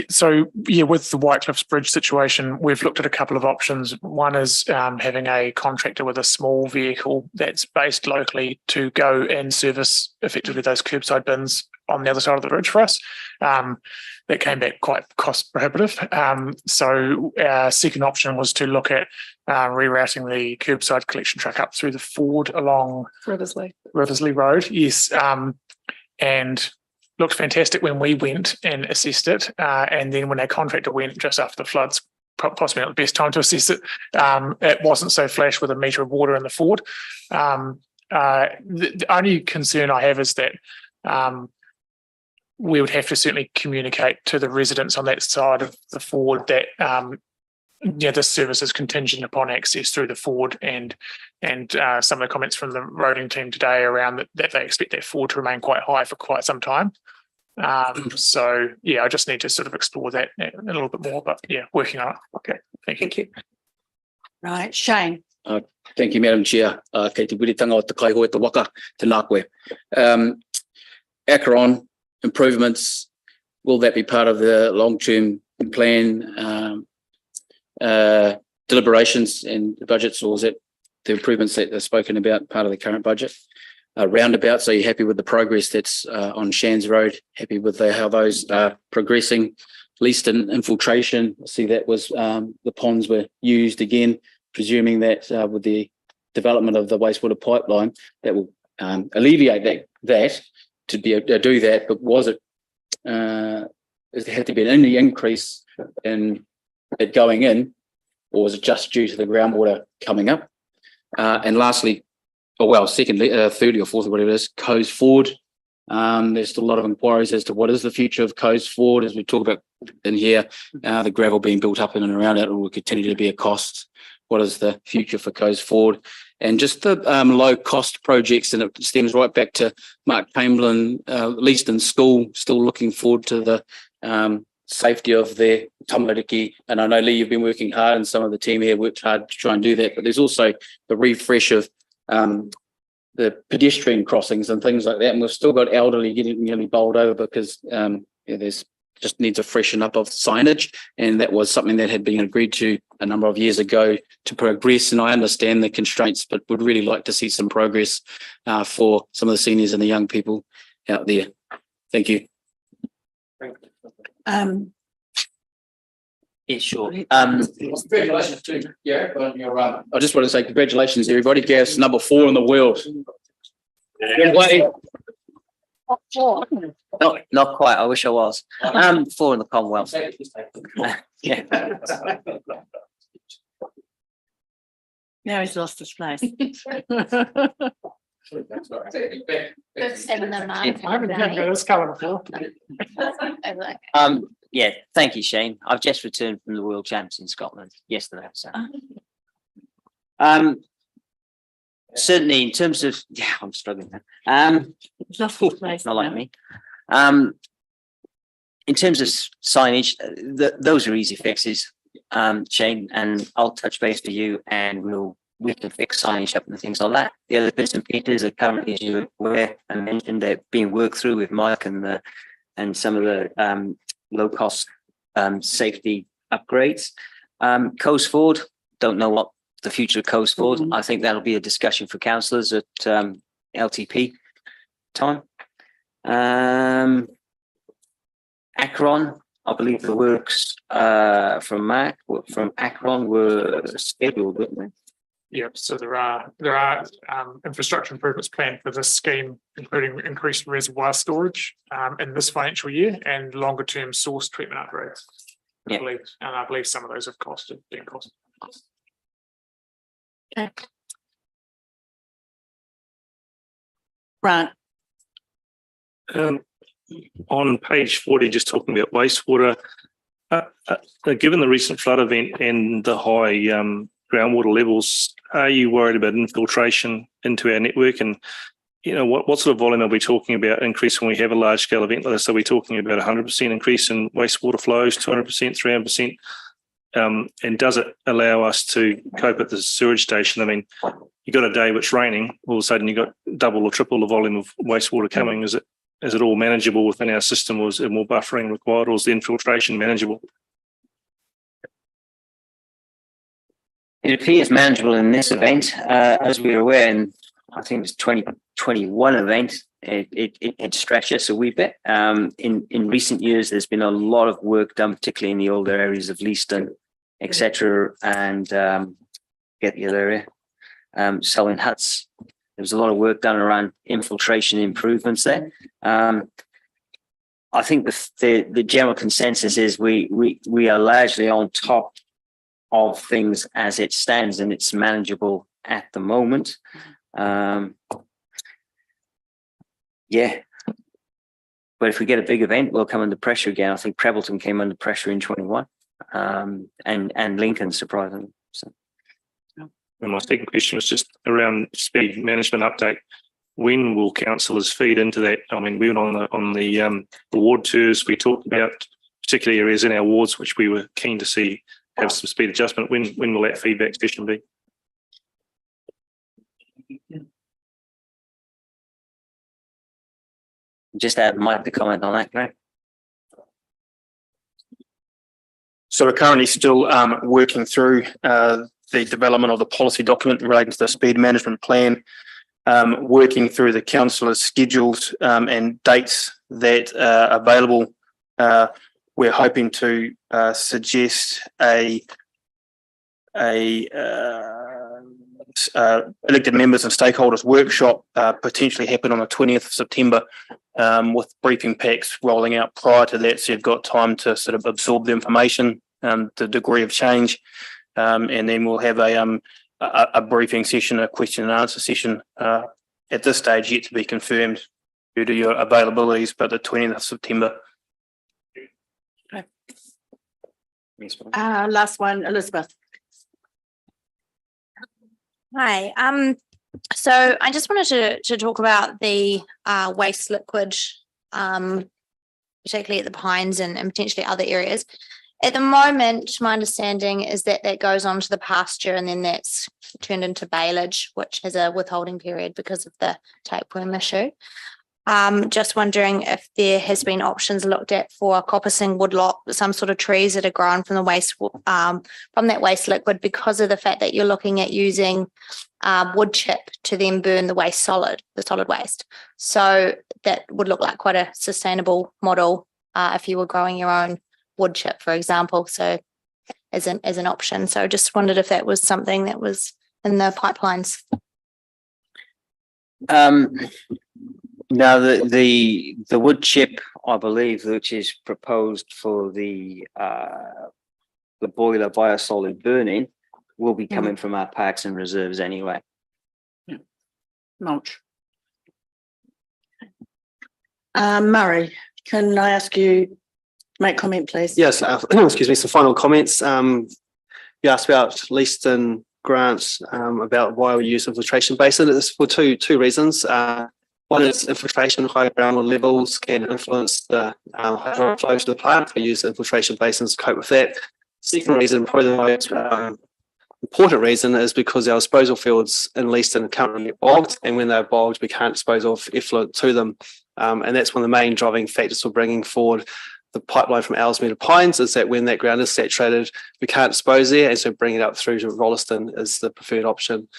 So, with the White Cliffs Bridge situation, we've looked at a couple of options. One is having a contractor with a small vehicle that's based locally to go and service effectively those curbside bins on the other side of the bridge for us. That came back quite cost prohibitive. So our second option was to look at rerouting the curbside collection truck up through the ford along Riversley Road. Yes. And looked fantastic when we went and assessed it. And then when our contractor went just after the floods, possibly not the best time to assess it, it wasn't so flash with a metre of water in the ford. The only concern I have is that we would have to certainly communicate to the residents on that side of the ford that this service is contingent upon access through the ford, and some of the comments from the roading team today around that they expect that ford to remain quite high for quite some time. So yeah, I just need to sort of explore that a little bit more, but yeah, working on it. Okay, thank you. Right, Shane. Thank you, Madam Chair. Kei te wiritanga o te kaihoe te waka te nākoe. Acheron improvements, will that be part of the long-term plan deliberations and the budgets, or is it the improvements that are spoken about part of the current budget? Roundabouts, are you happy with the progress that's on Shands Road? Happy with how those are progressing? Leaston infiltration, I see that was the ponds were used again, presuming that with the development of the wastewater pipeline, that will alleviate that to be able to do that. But was it, has there had to be any increase in it going in, or was it just due to the groundwater coming up? And lastly, secondly, thirdly or fourthly, whatever it is, Coes Ford. There's still a lot of inquiries as to what is the future of Coes Ford, as we talk about in here, the gravel being built up in and around it will continue to be a cost. What is the future for Coes Ford? And just the low cost projects, and it stems right back to Mark Chamberlain, Leaston School, still looking forward to the safety of their tamariki. And I know, Lee, you've been working hard, and some of the team here worked hard to try and do that, but there's also the refresh of the pedestrian crossings and things like that. And we've still got elderly getting nearly bowled over because there's just needs a freshen up of signage. And that was something that had been agreed to a number of years ago to progress. And I understand the constraints, but would really like to see some progress for some of the seniors and the young people out there. Thank you. Yeah, sure. Congratulations too. Yeah, I just want to say congratulations, everybody. Gas number 4 in the world. Not quite. I wish I was. 4 in the Commonwealth. Yeah. Now he's lost his place. Yeah, thank you, Shane. I've just returned from the World Champs in Scotland yesterday. So. Certainly in terms of, I'm struggling. Lost his place. Not like me. In terms of signage, those are easy fixes, Shane, and I'll touch base with you and we can fix signage up and things like that. The other bits and pieces are currently, as you were aware, I mentioned, they're being worked through with Mike and some of the low cost safety upgrades. Coes Ford, don't know what the future of Coes Ford. I think that'll be a discussion for councillors at LTP time. Acheron, I believe the works from Acheron were scheduled, weren't they? Yep. So there are infrastructure improvements planned for this scheme, including increased reservoir storage in this financial year and longer term source treatment upgrades. I believe some of those have been costed. Okay. Grant. On page 40, just talking about wastewater, given the recent flood event and the high groundwater levels, are you worried about infiltration into our network? And, what sort of volume are we talking about increase when we have a large scale event like this? Are we talking about 100% increase in wastewater flows, 200%, 300%? And does it allow us to cope at the sewage station? I mean, you got a day which raining, all of a sudden you got double or triple the volume of wastewater coming. Is it all manageable within our system, or is there more buffering required, or is the infiltration manageable? It appears manageable in this event, as we were aware, and I think it was 2021 event. It stretched us a wee bit. In recent years, there's been a lot of work done, particularly in the older areas of Leaston, etc., and get the other area, Selwyn Huts. There was a lot of work done around infiltration improvements there. I think the general consensus is we are largely on top of things as it stands, and it's manageable at the moment. Yeah, but if we get a big event, we'll come under pressure again. I think Prebbleton came under pressure in 21, and Lincoln, surprisingly. So. And my second question was just around speed management update. when will councillors feed into that? I mean, we went on the ward tours. We talked about particular areas in our wards which we were keen to see have some speed adjustment. When will that feedback session be? Just add Mike to comment on that, Greg. So we're currently still working through the development of the policy document relating to the speed management plan, working through the councillors' schedules and dates that are available. We're hoping to suggest elected members and stakeholders workshop potentially happen on the 20th of September, with briefing packs rolling out prior to that, so you've got time to sort of absorb the information, the degree of change, and then we'll have a briefing session, a question and answer session at this stage yet to be confirmed due to your availabilities, but the 20th of September. Last one, Elizabeth. Hi, so I just wanted to talk about the waste liquid, particularly at the Pines and potentially other areas. At the moment, my understanding is that that goes on to the pasture and then that's turned into baleage, which has a withholding period because of the tapeworm issue. Just wondering if there has been options looked at for coppicing woodlot, some sort of trees that are grown from the waste, from that waste liquid, because of the fact that you're looking at using wood chip to then burn the waste solid, the solid waste. So that would look like quite a sustainable model if you were growing your own wood chip, for example. So as an option. So just wondered if that was something that was in the pipelines. Now, the wood chip, I believe, which is proposed for the boiler biosolid burning, will be coming from our parks and reserves anyway. Mulch. Murray, can I ask you to make comment, please? Yes, excuse me, some final comments. You asked about Leaston grants, about why we use infiltration basin. It's for two reasons. One is infiltration, high groundwater levels can influence the hydro flow to the plant. We use infiltration basins to cope with that. Second reason, probably the most important reason, is because our disposal fields in Leaston are currently bogged, and when they're bogged, we can't dispose of effluent to them. And that's one of the main driving factors for bringing forward the pipeline from Ellesmere to Pines, is that when that ground is saturated, we can't dispose there, and so bringing it up through to Rolleston is the preferred option.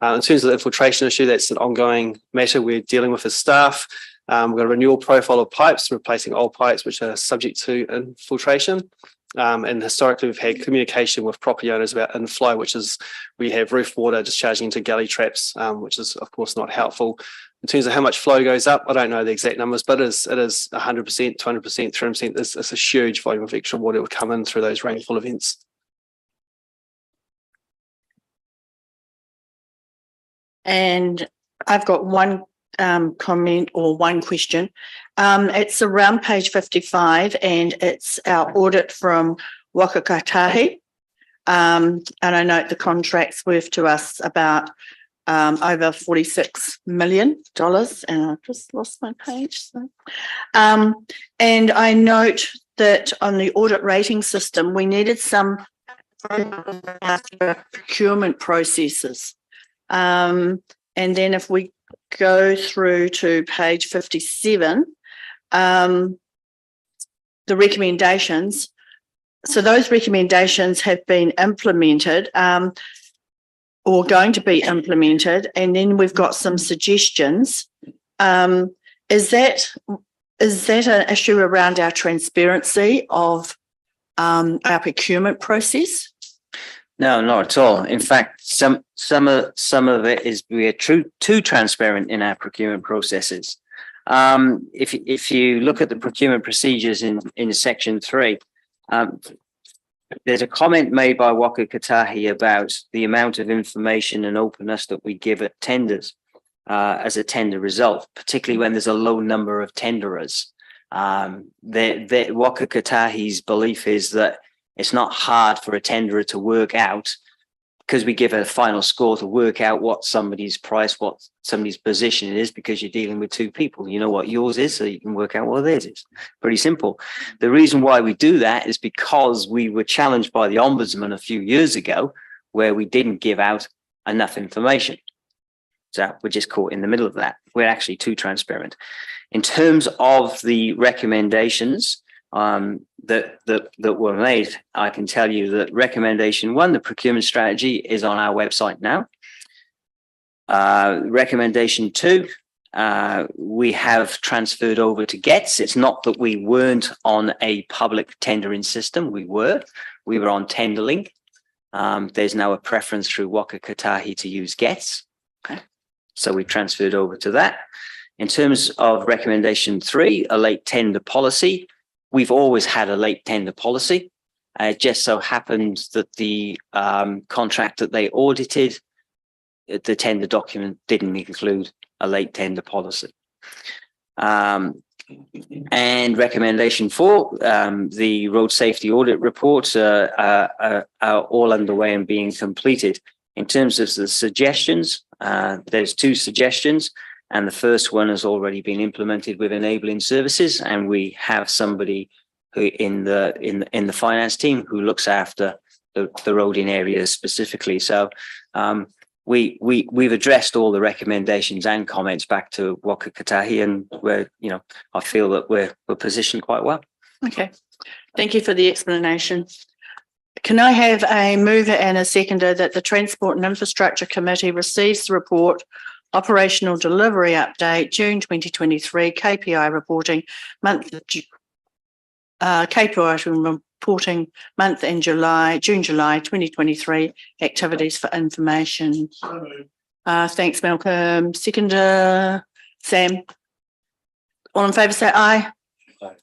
In terms of the infiltration issue, that's an ongoing matter we're dealing with as staff. We've got a renewal profile of pipes, replacing old pipes which are subject to infiltration. And historically, we've had communication with property owners about inflow, which is we have roof water discharging into galley traps, which is, of course, not helpful. In terms of how much flow goes up, I don't know the exact numbers, but it is 100%, 200%, 300%. It's a huge volume of extra water that would come in through those rainfall events. And I've got one comment or one question. It's around page 55, and it's our audit from Waka Kotahi. And I note the contract's worth to us about over $46 million, and I just lost my page. So. And I note that on the audit rating system, we needed some procurement processes. And then if we go through to page 57, the recommendations. So those recommendations have been implemented or going to be implemented, and then we've got some suggestions. Is that an issue around our transparency of our procurement process? No, not at all. In fact, some of it is we are too transparent in our procurement processes. If you look at the procurement procedures in section 3, there's a comment made by Waka Kotahi about the amount of information and openness that we give at tenders as a tender result, particularly when there's a low number of tenderers. Waka Kotahi's belief is that it's not hard for a tenderer to work out because we give a final score to work out what somebody's price, what somebody's position is, because you're dealing with two people. You know what yours is, so you can work out what theirs is. Pretty simple. The reason why we do that is because we were challenged by the Ombudsman a few years ago, where we didn't give out enough information. So we're just caught in the middle of that. We're actually too transparent. In terms of the recommendations that were made, I can tell you that recommendation 1, the procurement strategy, is on our website now. Recommendation 2, we have transferred over to GETS. It's not that we weren't on a public tendering system. We were on Tenderlink. There's now a preference through Waka Kotahi to use GETS. Okay. So we transferred over to that. In terms of recommendation 3, a late tender policy, we've always had a late tender policy. It just so happened that the contract that they audited, the tender document didn't include a late tender policy. And recommendation 4, the road safety audit reports are all underway and being completed. In terms of the suggestions, there's 2 suggestions. And the first one has already been implemented with enabling services, and we have somebody who in the finance team who looks after the roading areas specifically. So we've addressed all the recommendations and comments back to Waka Kotahi, and I feel that we're positioned quite well. Okay, thank you for the explanation. Can I have a mover and a seconder that the Transport and Infrastructure Committee receives the report Operational Delivery Update, June 2023, KPI reporting month, KPI reporting month and June, July 2023, activities for information. Thanks, Malcolm. Seconder, Sam. All in favour say aye. Aye.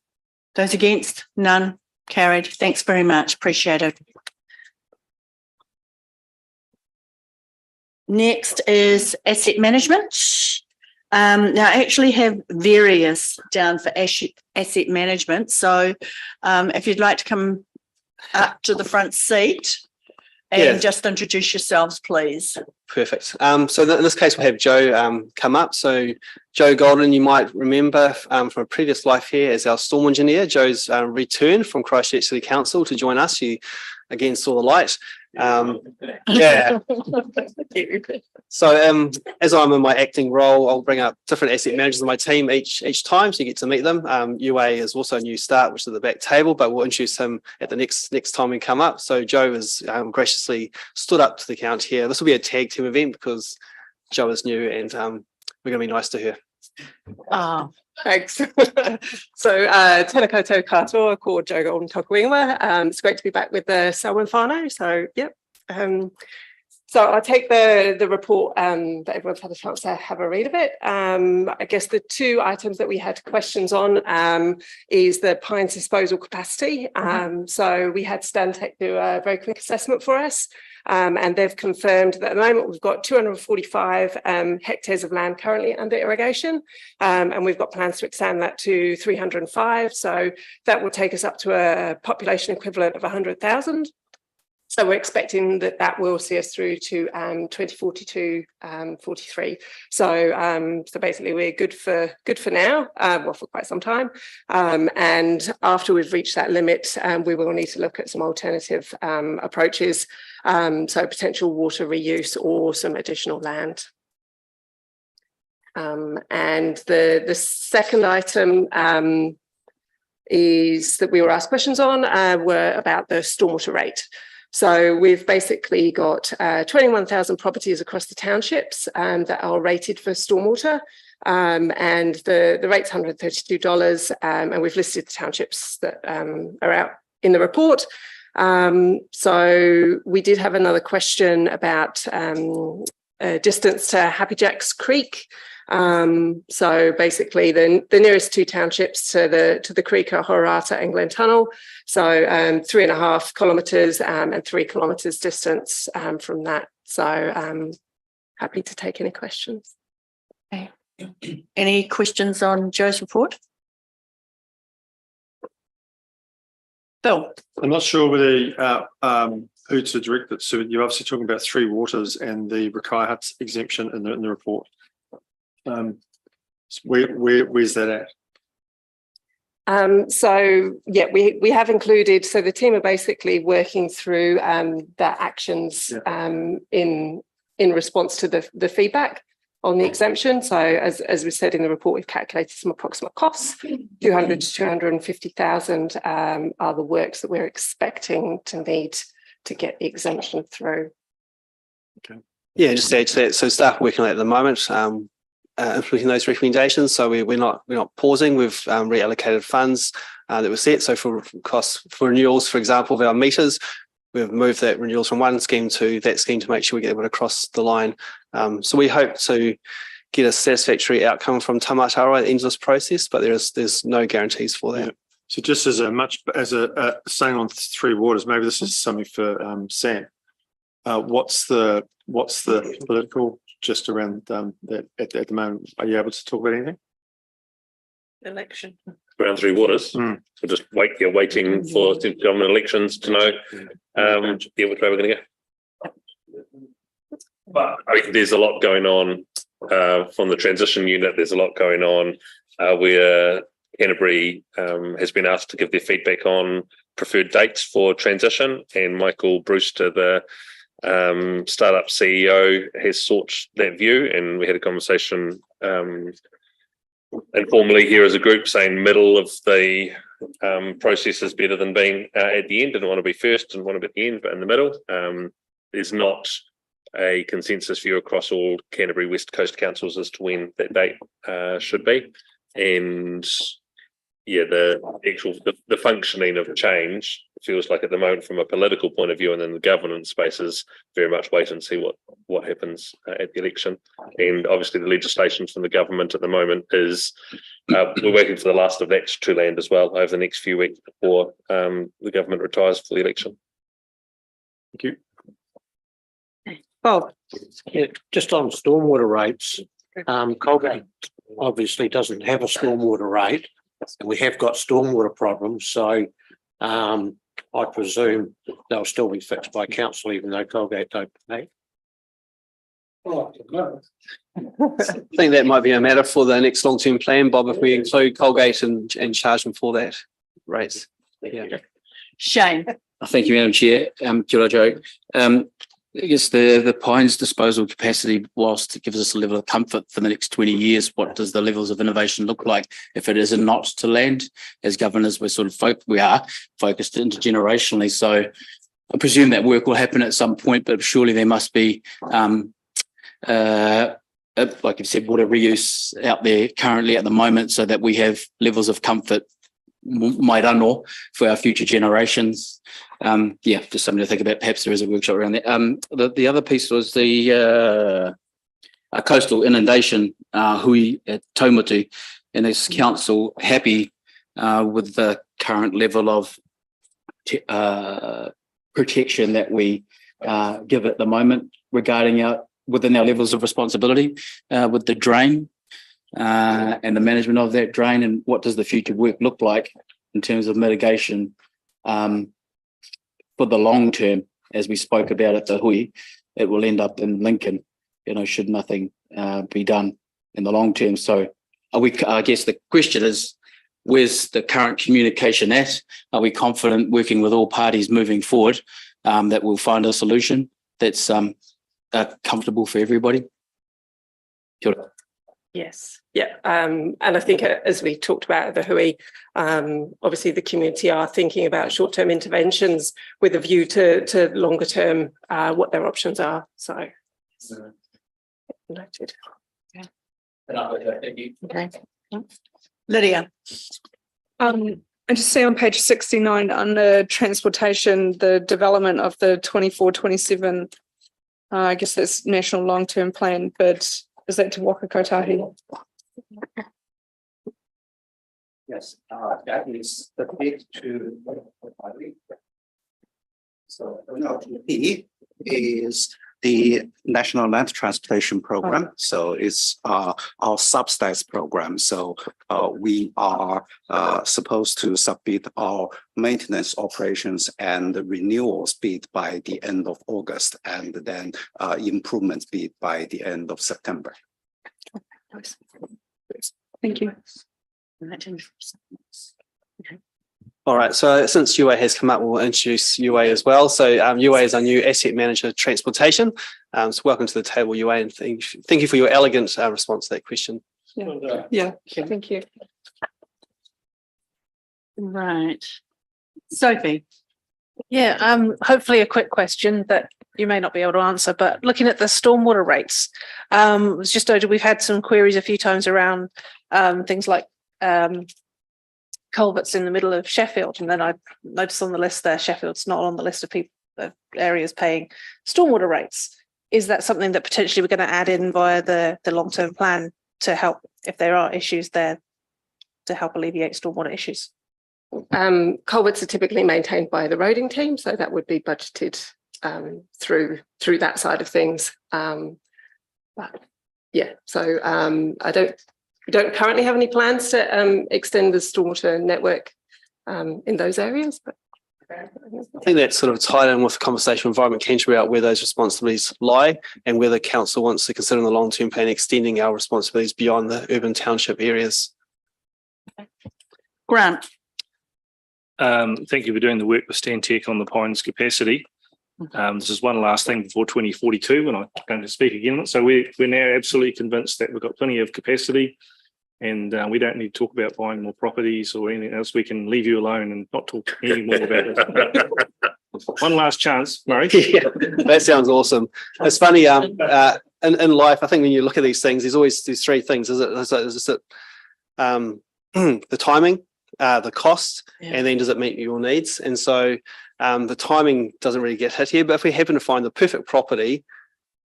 Those against? None. Carried. Thanks very much. Appreciate it. Next is asset management. Now I actually have various down for asset management. So if you'd like to come up to the front seat and just introduce yourselves, please. Perfect. So in this case, we'll have Joe come up. So Joe Golden, you might remember from a previous life here as our storm engineer. Joe's returned from Christchurch City Council to join us. You again saw the light. Yeah. So as I'm in my acting role, I'll bring up different asset managers on my team each time, so you get to meet them. UA is also a new start, which is at the back table, but we'll introduce him at the next time we come up. So Joe has graciously stood up to the count here. This will be a tag team event because Joe is new, and we're going to be nice to her. Thanks. So tēnā koutou katoa, ko Joe Golden Tokuinga. It's great to be back with the Selwyn whānau. So yep. So I'll take the report that everyone's had a chance to have a read of it. I guess the 2 items that we had questions on is the pines disposal capacity. So we had Stantec do a very quick assessment for us. And they've confirmed that at the moment we've got 245 hectares of land currently under irrigation, and we've got plans to expand that to 305. So that will take us up to a population equivalent of 100,000. So we're expecting that will see us through to 2042, 43. So basically we're good for now, well, for quite some time. And after we've reached that limit, we will need to look at some alternative approaches. So potential water reuse or some additional land. And the second item is that we were asked questions on were about the stormwater rate. So we've basically got 21,000 properties across the townships that are rated for stormwater, and the rate's $132, and we've listed the townships that are out in the report. So we did have another question about distance to Happy Jack's Creek. So basically the nearest 2 townships to the creek are Horata and Glen Tunnel. So 3.5 kilometres and 3 kilometres distance from that. So happy to take any questions. Okay. Any questions on Joe's report? Bill? I'm not sure whether who to direct it to? You're obviously talking about Three Waters and the Rakai Huts exemption in the report. Where's that at? So yeah, we have included, so the team are basically working through the actions in response to the feedback on the exemption. So as we said in the report, we've calculated some approximate costs. 200 to 250,000 are the works that we're expecting to need to get the exemption through. Okay. Yeah, just to add to that, so staff are working on it at the moment, implementing those recommendations. So we're not pausing. We've reallocated funds that were set. So for costs for renewals, for example, of our meters, we've moved that renewals from one scheme to that scheme to make sure we get able to cross the line. So we hope to get a satisfactory outcome from Tamatara at the end of this process, but there's no guarantees for that. Yeah. So just as a saying on Three Waters, maybe this is something for Sam. What's the political just around that at the moment? Are you able to talk about anything? Election. Around Three Waters. So just waiting for the government elections to know which way we're going to go. But I mean, there's a lot going on from the transition unit. There's a lot going on where Canterbury has been asked to give their feedback on preferred dates for transition, and Michael Brewster, the startup CEO, has sought that view, and we had a conversation informally here as a group saying middle of the process is better than being at the end. Didn't want to be first, didn't want to be at the end, but in the middle. There's not a consensus view across all Canterbury West Coast councils as to when that date should be. And yeah, the functioning of change feels like at the moment from a political point of view, and then the governance space is very much wait and see what happens at the election. And obviously the legislation from the government at the moment is we're waiting for the last of that to land as well over the next few weeks before the government retires for the election. Thank you. Bob. Yeah, just on stormwater rates, Colgate obviously doesn't have a stormwater rate, and we have got stormwater problems. So I presume they'll still be fixed by council, even though Colgate don't pay. I think that might be a matter for the next long-term plan, Bob, if we include Colgate and charge them for that rates. Yeah. Shane. Thank you, Madam Chair. Kia ora, Joe. I guess the Pines disposal capacity, whilst it gives us a level of comfort for the next 20 years, what does the levels of innovation look like if it is not to land? As governors, we are focused intergenerationally. So I presume that work will happen at some point, but surely there must be, like you said, water reuse out there currently at the moment, so that we have levels of comfort mai rano for our future generations. Just something to think about. Perhaps there is a workshop around that. The other piece was the coastal inundation hui at Taumatu, and is council happy with the current level of protection that we give at the moment regarding within our levels of responsibility with the drain and the management of that drain, and what does the future work look like in terms of mitigation for the long term? As we spoke about at the hui, it will end up in Lincoln, should nothing be done in the long term. So I guess the question is, where's the current communication at? Are we confident working with all parties moving forward that we'll find a solution that's comfortable for everybody? Kia ora. Yes. Yeah. And I think as we talked about at the hui, obviously the community are thinking about short-term interventions with a view to longer term, what their options are. So noted. Yeah. Thank you. Okay. Lydia. I just see on page 69 under transportation, the development of the 24-27, I guess that's national long-term plan, but is that to Waka Kotahi? Yes, that is the big to. So P is the National Land Transportation Program. So it's our subsidized program. So we are supposed to submit our maintenance operations and renewals bid by the end of August, and then improvements bid by the end of September. Thank you. All right, so since UA has come up, we'll introduce UA as well. So UA is our new asset manager of transportation. So welcome to the table, UA, and thank you for your elegant response to that question. Yeah, thank you. Right. Sophie. Yeah, hopefully a quick question that you may not be able to answer, but looking at the stormwater rates, it's just we've had some queries a few times around things like culverts in the middle of Sheffield, and then I noticed on the list there Sheffield's not on the list of people areas paying stormwater rates. Is that something that potentially we're going to add in via the long-term plan to help if there are issues there to help alleviate stormwater issues? Culverts are typically maintained by the roading team, so that would be budgeted through that side of things. But yeah, so we don't currently have any plans to extend the stormwater network in those areas, but I think that's sort of tied in with the conversation with Environment Canterbury about where those responsibilities lie and whether council wants to consider in the long-term plan extending our responsibilities beyond the urban township areas. Grant. Thank you for doing the work with Stantec on the Pines capacity. This is one last thing before 2042 when I'm going to speak again. So we're now absolutely convinced that we've got plenty of capacity, and we don't need to talk about buying more properties or anything else. We can leave you alone and not talk any more about it. One last chance, Murray. Yeah, that sounds awesome. It's funny, in life, I think when you look at these things, there's always these three things. Is it the timing, the cost, and then does it meet your needs? And so the timing doesn't really get hit here, but if we happen to find the perfect property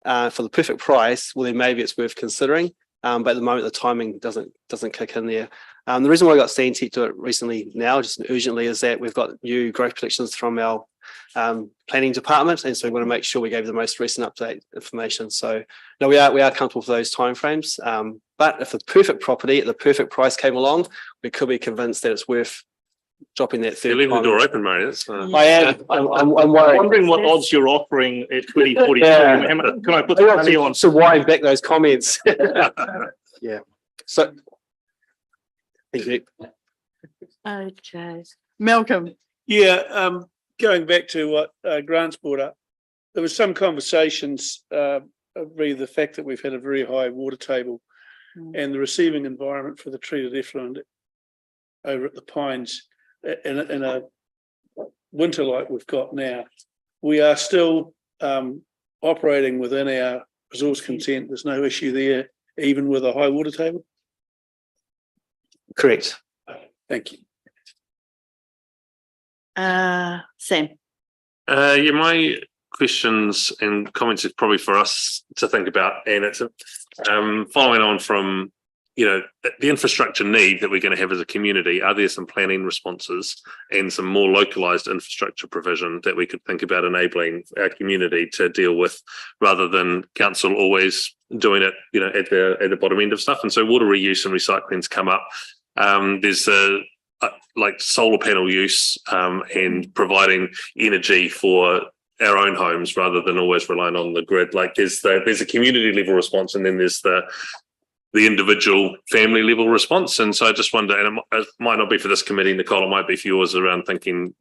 for the perfect price, well, then maybe it's worth considering. But at the moment, the timing doesn't kick in there. The reason why I got Stantec to it recently now, just urgently, is that we've got new growth predictions from our planning department, and so we want to make sure we gave the most recent update information. So no, we are comfortable with those timeframes. But if the perfect property at the perfect price came along, we could be convinced that it's worth dropping that third. You're leaving the door open, mate. I am. I'm worried. Wondering what odds you're offering at 2042. Yeah. Can I put the money on? So wind back those comments. Yeah. So thank you. Okay. Malcolm. Yeah, going back to what Grant's brought up, there was some conversations of the fact that we've had a very high water table and the receiving environment for the treated effluent over at the Pines in a winter like we've got now. We are still operating within our resource consent. There's no issue there, even with a high water table? Correct. Thank you. Sam. Yeah, my questions and comments is probably for us to think about, and it's following on from the infrastructure need that we're going to have as a community. Are there some planning responses and some more localized infrastructure provision that we could think about enabling our community to deal with, rather than council always doing it at the bottom end of stuff? And so water reuse and recycling's come up. There's like solar panel use and providing energy for our own homes rather than always relying on the grid. Like there's a community level response, and then there's the individual family level response. And so I just wonder, and it might not be for this committee, Nicole, it might be for yours, around thinking,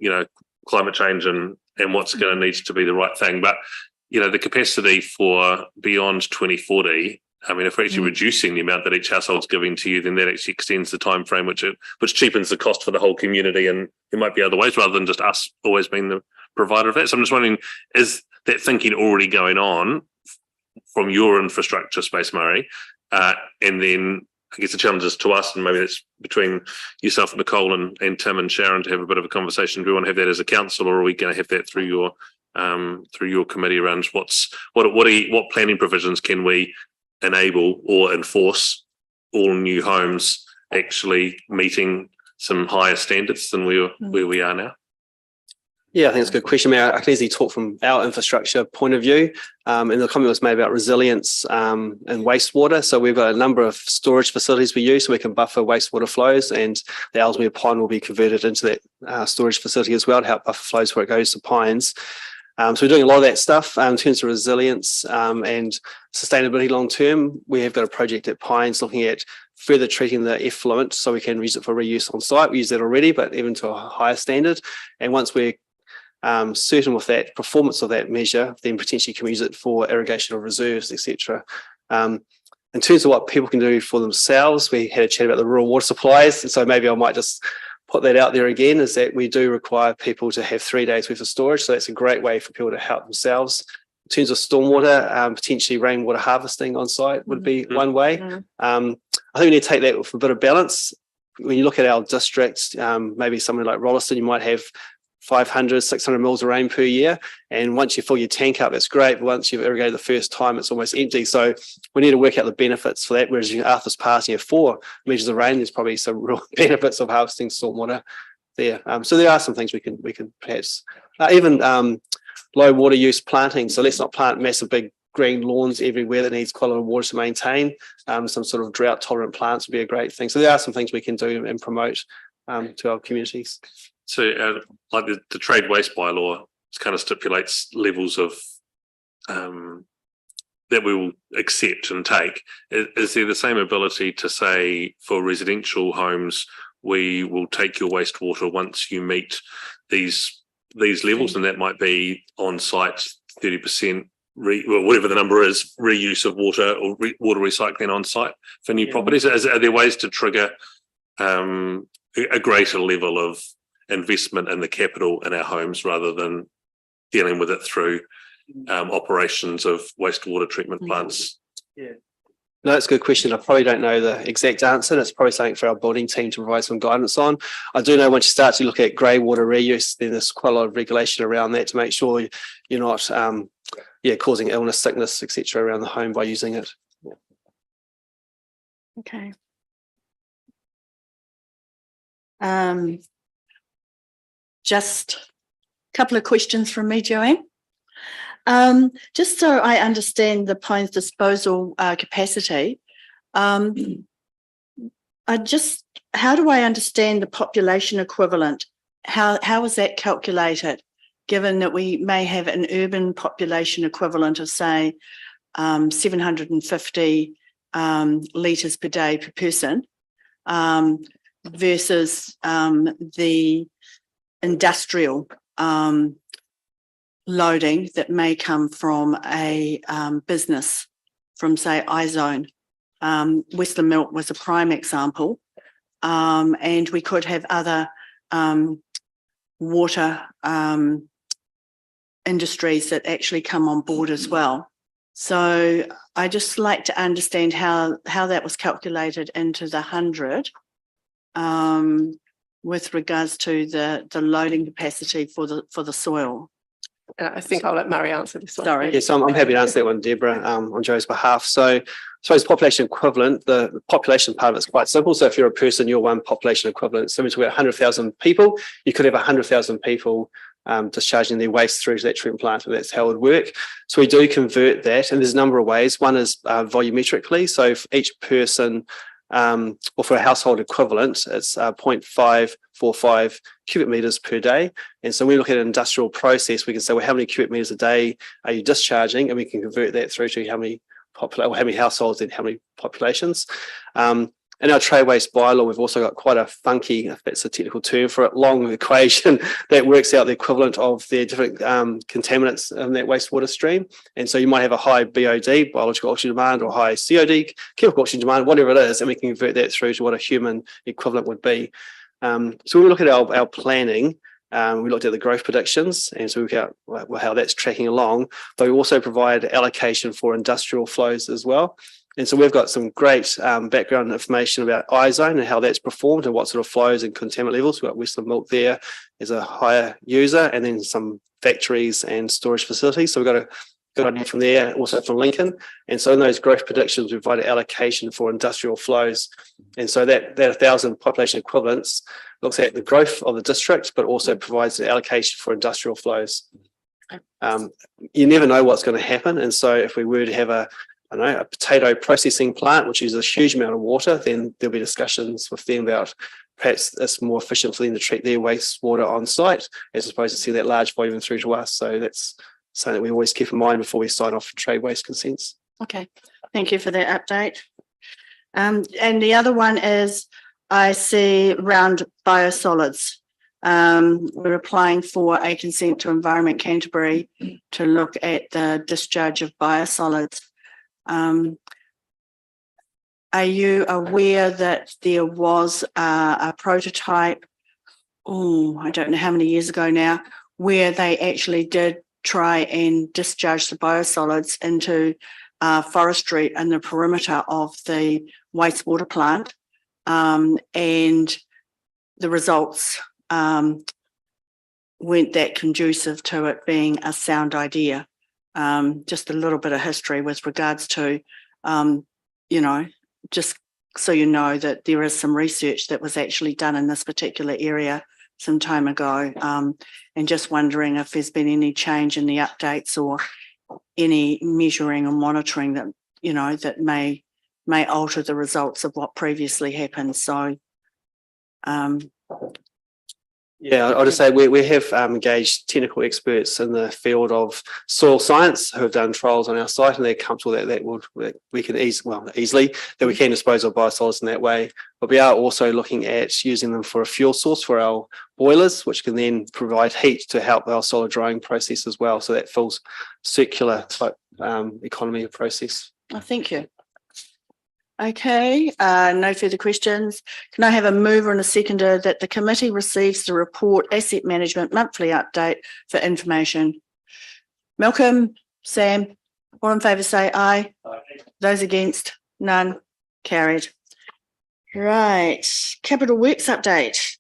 climate change and what's going to need to be the right thing. But, the capacity for beyond 2040, I mean, if we're actually reducing the amount that each household's giving to you, then that actually extends the time frame, which cheapens the cost for the whole community. And there might be other ways rather than just us always being the provider of that. So I'm just wondering, is that thinking already going on from your infrastructure space, Murray? And then I guess the challenge is to us, and maybe that's between yourself, Nicole, and Tim and Sharon, to have a bit of a conversation. Do we want to have that as a council, or are we going to have that through your committee around what planning provisions can we enable or enforce all new homes actually meeting some higher standards than where we are now? Yeah, I think it's a good question. I can easily talk from our infrastructure point of view. And the comment was made about resilience and wastewater. So we've got a number of storage facilities we use so we can buffer wastewater flows, and the Ellesmere pond will be converted into that storage facility as well to help buffer flows where it goes to pines. So we're doing a lot of that stuff in terms of resilience and sustainability long term. We have got a project at Pines looking at further treating the effluent so we can use it for reuse on site. We use that already, but even to a higher standard. And once we're certain with that performance of that measure, then potentially can use it for irrigation of reserves, etc. In terms of what people can do for themselves, we had a chat about the rural water supplies, and so maybe I might just put that out there again, is that we do require people to have 3 days worth of storage, so that's a great way for people to help themselves. In terms of stormwater, potentially rainwater harvesting on site would be one way. I think we need to take that with a bit of balance. When you look at our districts, maybe somewhere like Rolleston, you might have 500, 600 mils of rain per year. And once you fill your tank up, that's great. But once you've irrigated the first time, it's almost empty. So we need to work out the benefits for that. Whereas in Arthur's Pass, you have 4 measures of rain. There's probably some real benefits of harvesting stormwater there. So there are some things we can perhaps, even low water use planting. So let's not plant massive big green lawns everywhere that needs quite a lot of water to maintain. Some sort of drought tolerant plants would be a great thing. So there are some things we can do and promote to our communities. So like the trade waste bylaw kind of stipulates levels of that we will accept and take. Is there the same ability to say for residential homes, we will take your wastewater once you meet these levels, and that might be on site 30%, whatever the number is, reuse of water or water recycling on site for new properties? Are there ways to trigger a greater level of investment in the capital in our homes rather than dealing with it through operations of wastewater treatment plants? Yeah. No, that's a good question. I probably don't know the exact answer. That's probably something for our building team to provide some guidance on. I do know once you start to look at grey water reuse, then there's quite a lot of regulation around that to make sure you're not causing illness, sickness, etc. around the home by using it. Yeah. Okay. Just a couple of questions from me, Joanne. Just so I understand the Pines disposal capacity, how do I understand the population equivalent? How is that calculated, given that we may have an urban population equivalent of, say, 750 litres per day per person, versus the industrial loading that may come from a business, from say iZone. Western Milk was a prime example, and we could have other water industries that actually come on board as well. So I just like to understand how that was calculated into the 100 with regards to the loading capacity for the soil. I think I'll let Murray answer this one. Sorry. Yes, I'm happy to answer that one, Deborah, on Joe's behalf. So as population equivalent, the population part of it's quite simple. So if you're a person, you're one population equivalent. So we're talking about 100,000 people. You could have 100,000 people discharging their waste through to that treatment plant, and that's how it would work. So we do convert that, and there's a number of ways. One is volumetrically. So for each person, or for a household equivalent, it's 0.545 cubic meters per day. And so when we look at an industrial process, we can say, well, how many cubic meters a day are you discharging? And we can convert that through to how many households and how many populations. In our trade waste bylaw, we've also got quite a funky, if that's a technical term for it, long equation that works out the equivalent of the different contaminants in that wastewater stream. And so you might have a high BOD, biological oxygen demand, or high COD, chemical oxygen demand, whatever it is, and we can convert that through to what a human equivalent would be. So when we look at our planning, we looked at the growth predictions, and so we look at how that's tracking along, but we also provide allocation for industrial flows as well. And so we've got some great background information about iZone and how that's performed and what sort of flows and contaminant levels. We've got Western Milk there as a higher user, and then some factories and storage facilities. So we've got good idea from there, also from Lincoln. And so in those growth predictions, we provided allocation for industrial flows. And so that 1,000 population equivalents looks at the growth of the district, but also provides an allocation for industrial flows. You never know what's going to happen. And so if we were to have a potato processing plant, which uses a huge amount of water, then there'll be discussions with them about perhaps it's more efficient for them to treat their wastewater on site as opposed to see that large volume through to us. So that's something that we always keep in mind before we sign off trade waste consents. Okay, thank you for that update. And the other one is I see around biosolids. We're applying for a consent to Environment Canterbury to look at the discharge of biosolids. Are you aware that there was a prototype, I don't know how many years ago now, where they actually did try and discharge the biosolids into forestry and the perimeter of the wastewater plant, and the results weren't that conducive to it being a sound idea. Just a little bit of history with regards to, just so you know that there is some research that was actually done in this particular area some time ago, and just wondering if there's been any change in the updates or any measuring or monitoring that, that may alter the results of what previously happened. So, yeah, I'll just say we have engaged technical experts in the field of soil science who have done trials on our site, and they're comfortable that we can easily dispose of biosolids in that way. But we are also looking at using them for a fuel source for our boilers, which can then provide heat to help our solid drying process as well. So that full circular type economy of process. oh, thank you. Okay, no further questions. Can I have a mover and a seconder that the committee receives the report asset management monthly update for information? Malcolm, Sam, all in favour say aye. Aye. Those against, none, carried. Right, capital works update.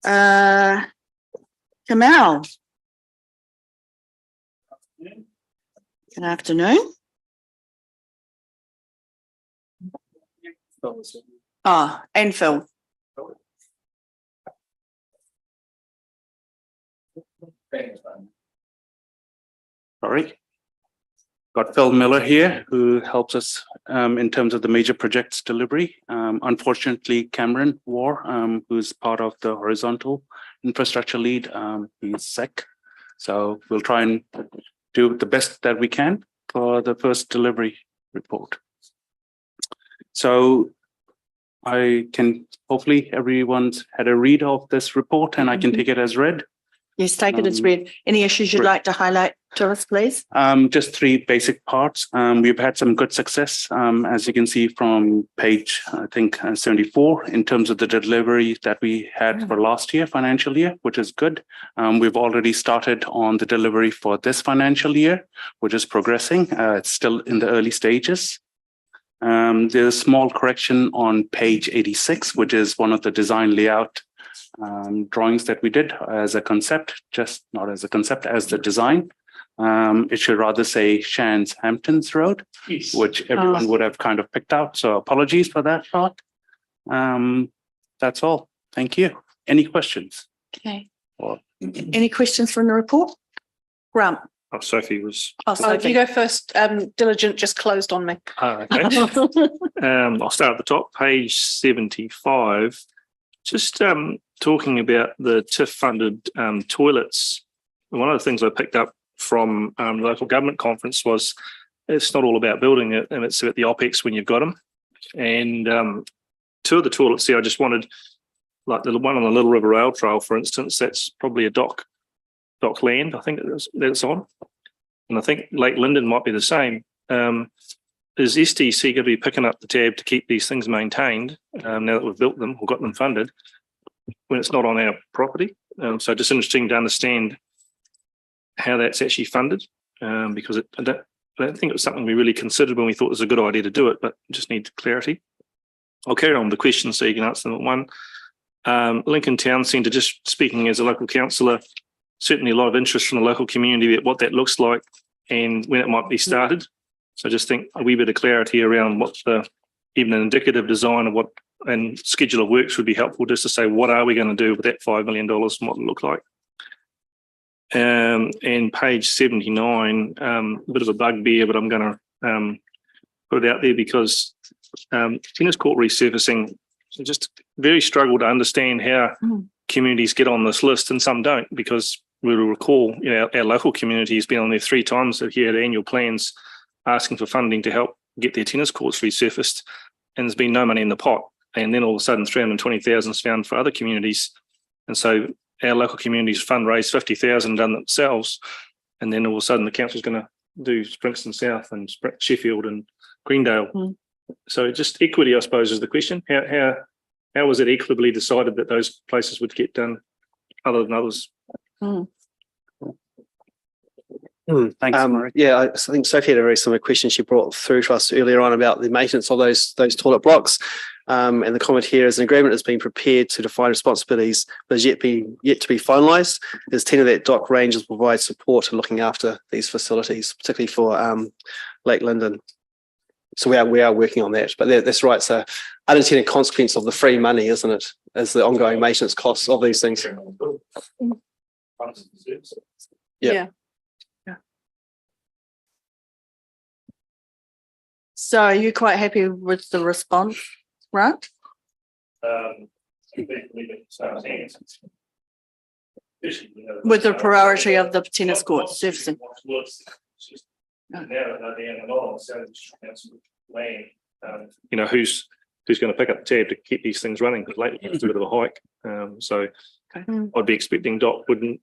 Kamal. Good afternoon. And Phil. Sorry. Got Phil Miller here, who helps us in terms of the major projects delivery. Unfortunately, Cameron War, who's part of the horizontal infrastructure lead, he's sick. So we'll try and do the best that we can for the first delivery report. So I can, hopefully everyone's had a read of this report and I can take it as read. Yes, take it as read. Any issues you'd like to highlight to us, please? Just three basic parts. We've had some good success, as you can see from page, I think, 74, in terms of the delivery that we had for last year, financial year, which is good. We've already started on the delivery for this financial year, which is progressing. It's still in the early stages. There's a small correction on page 86, which is one of the design layout drawings that we did as a concept, just not as a concept, as the design. It should rather say Shands Hamptons Road, which everyone would have kind of picked out. So apologies for that part. That's all. Thank you. Any questions? Okay. Any questions from the report? Grant. Oh, Sophie was. Oh, Sophie, you go first. Diligent just closed on me. Okay. I'll start at the top, page 75. Just talking about the TIF-funded toilets. One of the things I picked up from the local government conference was it's not all about building it, and it's about the OPEX when you've got them. And two of the toilets there, I just wanted, like the one on the Little River Rail Trail, for instance, that's probably a dock land, I think that's on. And I think Lake Linden might be the same. Is SDC going to be picking up the tab to keep these things maintained now that we've built them or got them funded when it's not on our property? So just interesting to understand how that's actually funded, because I don't think it was something we really considered when we thought it was a good idea to do it, but just need clarity. I'll carry on with the questions so you can answer them at one. Lincoln Town Centre, just speaking as a local councillor, certainly a lot of interest from the local community about what that looks like and when it might be started. So I just think a wee bit of clarity around what even an indicative design of what and schedule of works would be helpful, just to say what are we going to do with that $5 million and what it look like. And page 79, a bit of a bugbear, but I'm going to put it out there because tennis court resurfacing, so just very struggle to understand how communities get on this list and some don't, because we will recall, our local community has been on there 3 times here at annual plans asking for funding to help get their tennis courts resurfaced, and there's been no money in the pot. And then all of a sudden 320,000 is found for other communities. And so our local communities fundraised 50,000 done themselves. And then all of a sudden the council's going to do Springston South and Sheffield and Greendale. So just equity, I suppose, is the question. How was it equitably decided that those places would get done other than others? Thanks, Murray. Yeah, I think Sophie had a very similar question she brought through to us earlier on about the maintenance of those toilet blocks. And the comment here is an agreement has been prepared to define responsibilities, but is yet to be finalised. There's 10 of that dock ranges provide support in looking after these facilities, particularly for Lake Linden. So we are working on that. But that's right. It's an unintended consequence of the free money, isn't it? As the ongoing maintenance costs of these things. Yeah. So are you quite happy with the response, right? With the priority of the tennis court surfacing. Who's going to pick up the tab to keep these things running? Because lately it's a bit of a hike. So I'd be expecting DOC would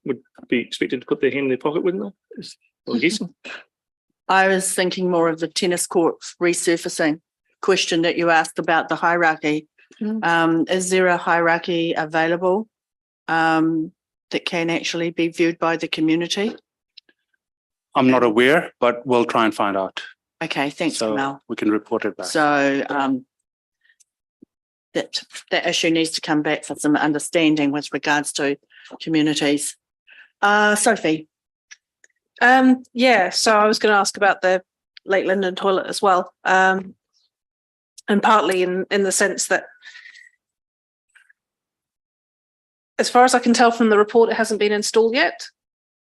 be expected to put their hand in their pocket, wouldn't they? I'm guessing. I was thinking more of the tennis courts resurfacing question that you asked about the hierarchy. Is there a hierarchy available that can actually be viewed by the community? I'm not aware, but we'll try and find out. Okay, thanks, Mel. We can report it back. So that issue needs to come back for some understanding with regards to communities. Sophie. Yeah, so I was going to ask about the Lake Linden toilet as well. And partly in the sense that, as far as I can tell from the report, it hasn't been installed yet.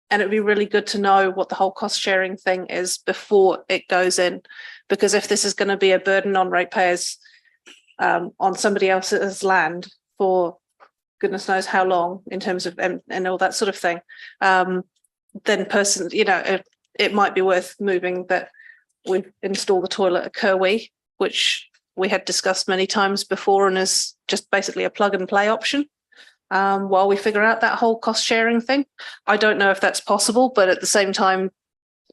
And it would be really good to know what the whole cost sharing thing is before it goes in. Because if this is going to be a burden on ratepayers on somebody else's land for goodness knows how long in terms of and all that sort of thing, then it might be worth moving that we install the toilet at Kerwee, which we had discussed many times before and is just basically a plug and play option while we figure out that whole cost sharing thing. I don't know if that's possible, but at the same time,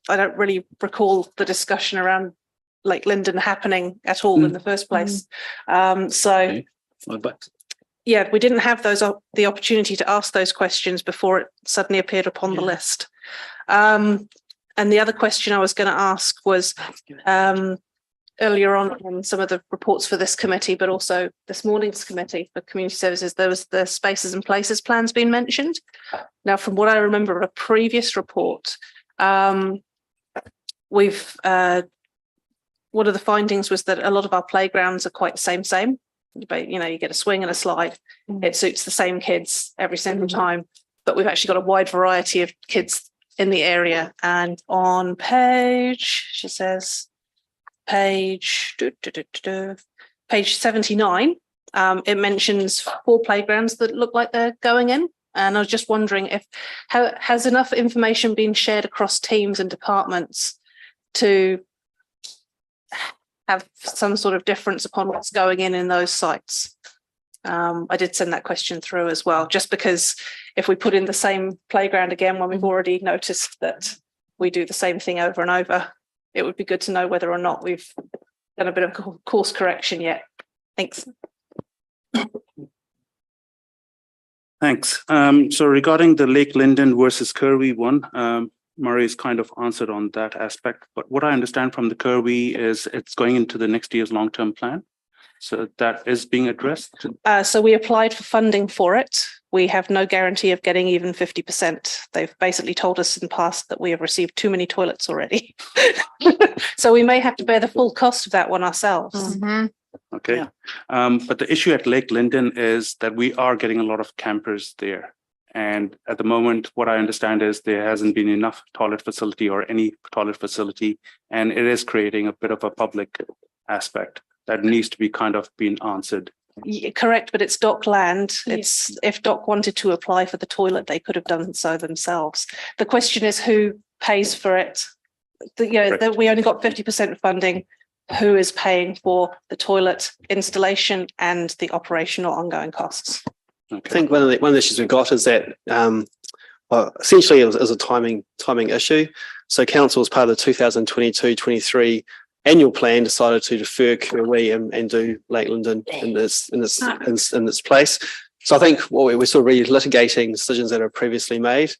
I don't really recall the discussion around Lake Linden happening at all in the first place. Yeah, we didn't have the opportunity to ask those questions before it suddenly appeared upon the list. And the other question I was going to ask was earlier on some of the reports for this committee, but also this morning's committee for community services, there was the spaces and places plans being mentioned. Now, from what I remember of a previous report, one of the findings was that a lot of our playgrounds are quite the same. But, you get a swing and a slide. It suits the same kids every single time. But we've actually got a wide variety of kids in the area. And on page 79, it mentions 4 playgrounds that look like they're going in. And I was just wondering has enough information been shared across teams and departments to have some sort of difference upon what's going in those sites. I did send that question through as well, just because if we put in the same playground again when we've already noticed that we do the same thing over and over, it would be good to know whether or not we've done a bit of course correction yet. Thanks. Thanks. So regarding the Lake Linden versus Kerwee one, Murray's kind of answered on that aspect, but what I understand from the Kerwee is it's going into the next year's long-term plan. So that is being addressed. So we applied for funding for it. we have no guarantee of getting even 50%. They've basically told us in the past that we have received too many toilets already. So we may have to bear the full cost of that one ourselves. Okay. Yeah. But the issue at Lake Linden is that we are getting a lot of campers there. And at the moment, what I understand is there hasn't been enough toilet facility or any toilet facility, and it is creating a bit of a public aspect that needs to be kind of being answered. Yeah, correct, but it's DOC land. It's if DOC wanted to apply for the toilet, they could have done so themselves. The question is who pays for it. That we only got 50% funding. Who is paying for the toilet installation and the operational ongoing costs? I think one of the issues we've got is that essentially it was a timing issue. So council, as part of the 2022-23 annual plan, decided to defer Kirwee and do Lake Linden in its place. So I think what we're sort of re-litigating decisions that are previously made.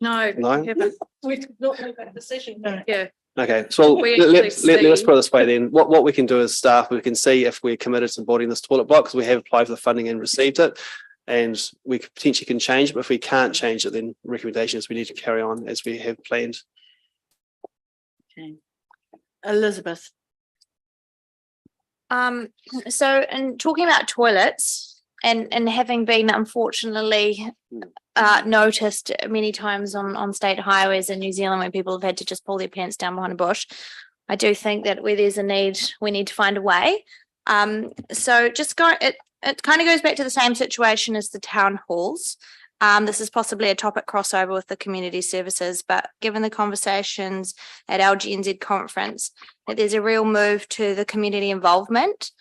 No, No? we haven't. We did not make that decision. Yeah. Okay, so let's put it this way then. What we can do as staff, we can see if we're committed to building this toilet block, because we have applied for the funding and received it, and we potentially can change it. But if we can't change it, then recommendations we need to carry on as we have planned. Okay. Elizabeth. So in talking about toilets and having been unfortunately noticed many times on state highways in New Zealand where people have had to just pull their pants down behind a bush, I do think that where there's a need, we need to find a way. So it kind of goes back to the same situation as the town halls. This is possibly a topic crossover with the community services, but given the conversations at LGNZ conference, that there's a real move to the community involvement.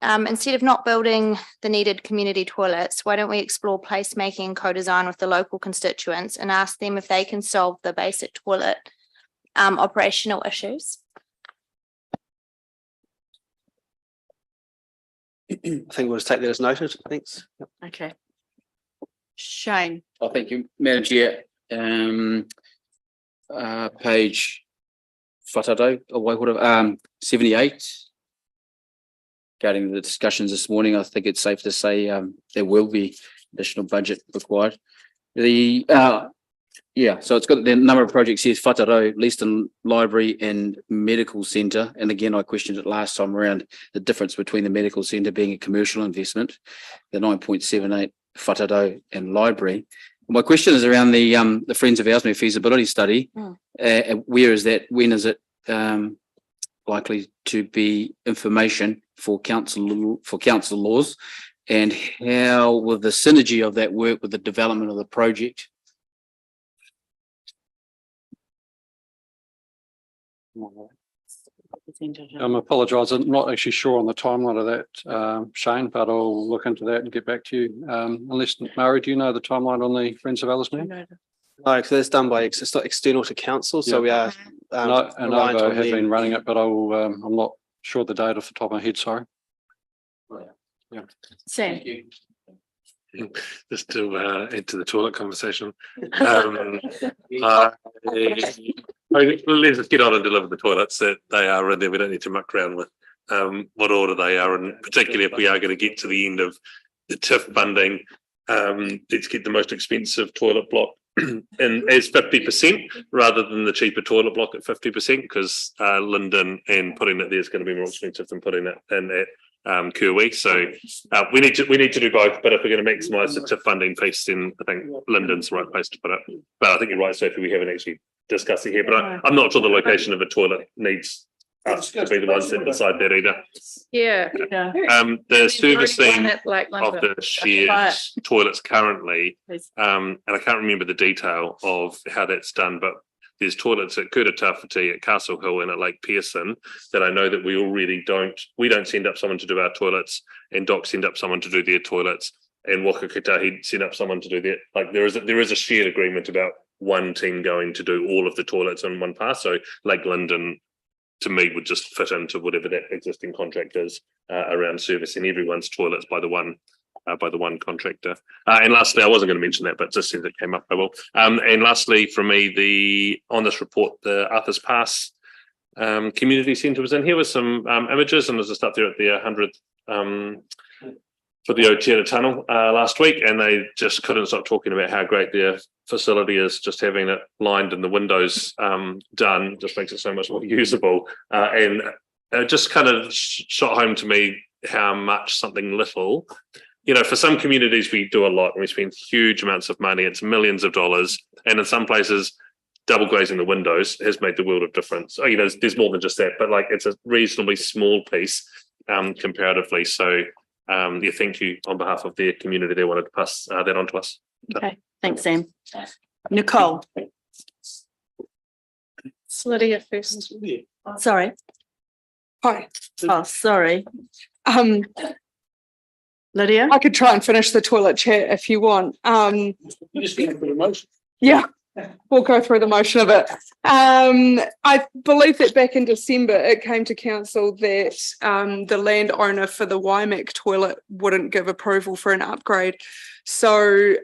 Instead of not building the needed community toilets, why don't we explore placemaking and co-design with the local constituents and ask them if they can solve the basic toilet operational issues? I think we'll just take that as noted. Thanks. Yep. Okay. Shane. Oh, thank you, Madam Chair. Page whatado, or 78. Regarding the discussions this morning, I think it's safe to say there will be additional budget required. So it's got the number of projects here: Whataro, Leaston Library and Medical Centre. And again, I questioned it last time around, the difference between the Medical Centre being a commercial investment, the 9.78 Whataro and Library. My question is around the Friends of Ellesmere feasibility study. Where is that? When is it likely to be information for council laws, and how will the synergy of that work with the development of the project? Apologise, I'm not actually sure on the timeline of that, Shane, but I'll look into that and get back to you. Unless, Murray, do you know the timeline on the Friends of Ellesmere? No, because it's done by external to council, so we are. And I have been running it, but I'm not sure the date off the top of my head. Sorry. Yeah. Sam. Just to enter the toilet conversation. Let's just get on and deliver the toilets that they are in there. We don't need to muck around with what order they are, and particularly if we are going to get to the end of the TIF funding, let's get the most expensive toilet block and as 50% rather than the cheaper toilet block at 50%, because Linden and putting it there is going to be more expensive than putting it in at Kirwee. So we need to do both, but if we're going to maximise the TIF funding piece, then I think Linden's the right place to put it. But I think you're right, Sophie, we haven't actually discussed it here, but I'm not sure the location of a toilet needs us to be the ones that decide that either. Yeah. The servicing of the shared toilets currently, and I can't remember the detail of how that's done, but there's toilets at Kuta Tawhiti, at Castle Hill and at Lake Pearson that I know that we already don't send up someone to do our toilets, and DOC send up someone to do their toilets, and Waka Kitahi send up someone to do their, like there is a shared agreement about one team going to do all of the toilets on one pass. So Lake Linden to me would just fit into whatever that existing contract is around servicing everyone's toilets by the one contractor. And lastly, I wasn't going to mention that, but just since it came up, I will. And lastly, from me, on this report, the Arthur's Pass community centre was in here with some images, and there's a stuff there at the for the Otira Tunnel last week, and they just couldn't stop talking about how great their facility is. Just having it lined and the windows done just makes it so much more usable. And it just kind of shot home to me how much something little, for some communities we do a lot and we spend huge amounts of money. It's millions of dollars, and in some places double glazing the windows has made the world of difference. There's more than just that, but like it's a reasonably small piece comparatively. So thank you on behalf of their community. They wanted to pass that on to us. Okay, thanks, Sam. Nicole. It's Lydia first. Sorry. Hi. Oh, sorry. Lydia? I could try and finish the toilet chat if you want. You just go through the motion. Yeah, we'll go through the motion of it. I believe that back in December, it came to council that the landowner for the Waimak toilet wouldn't give approval for an upgrade. So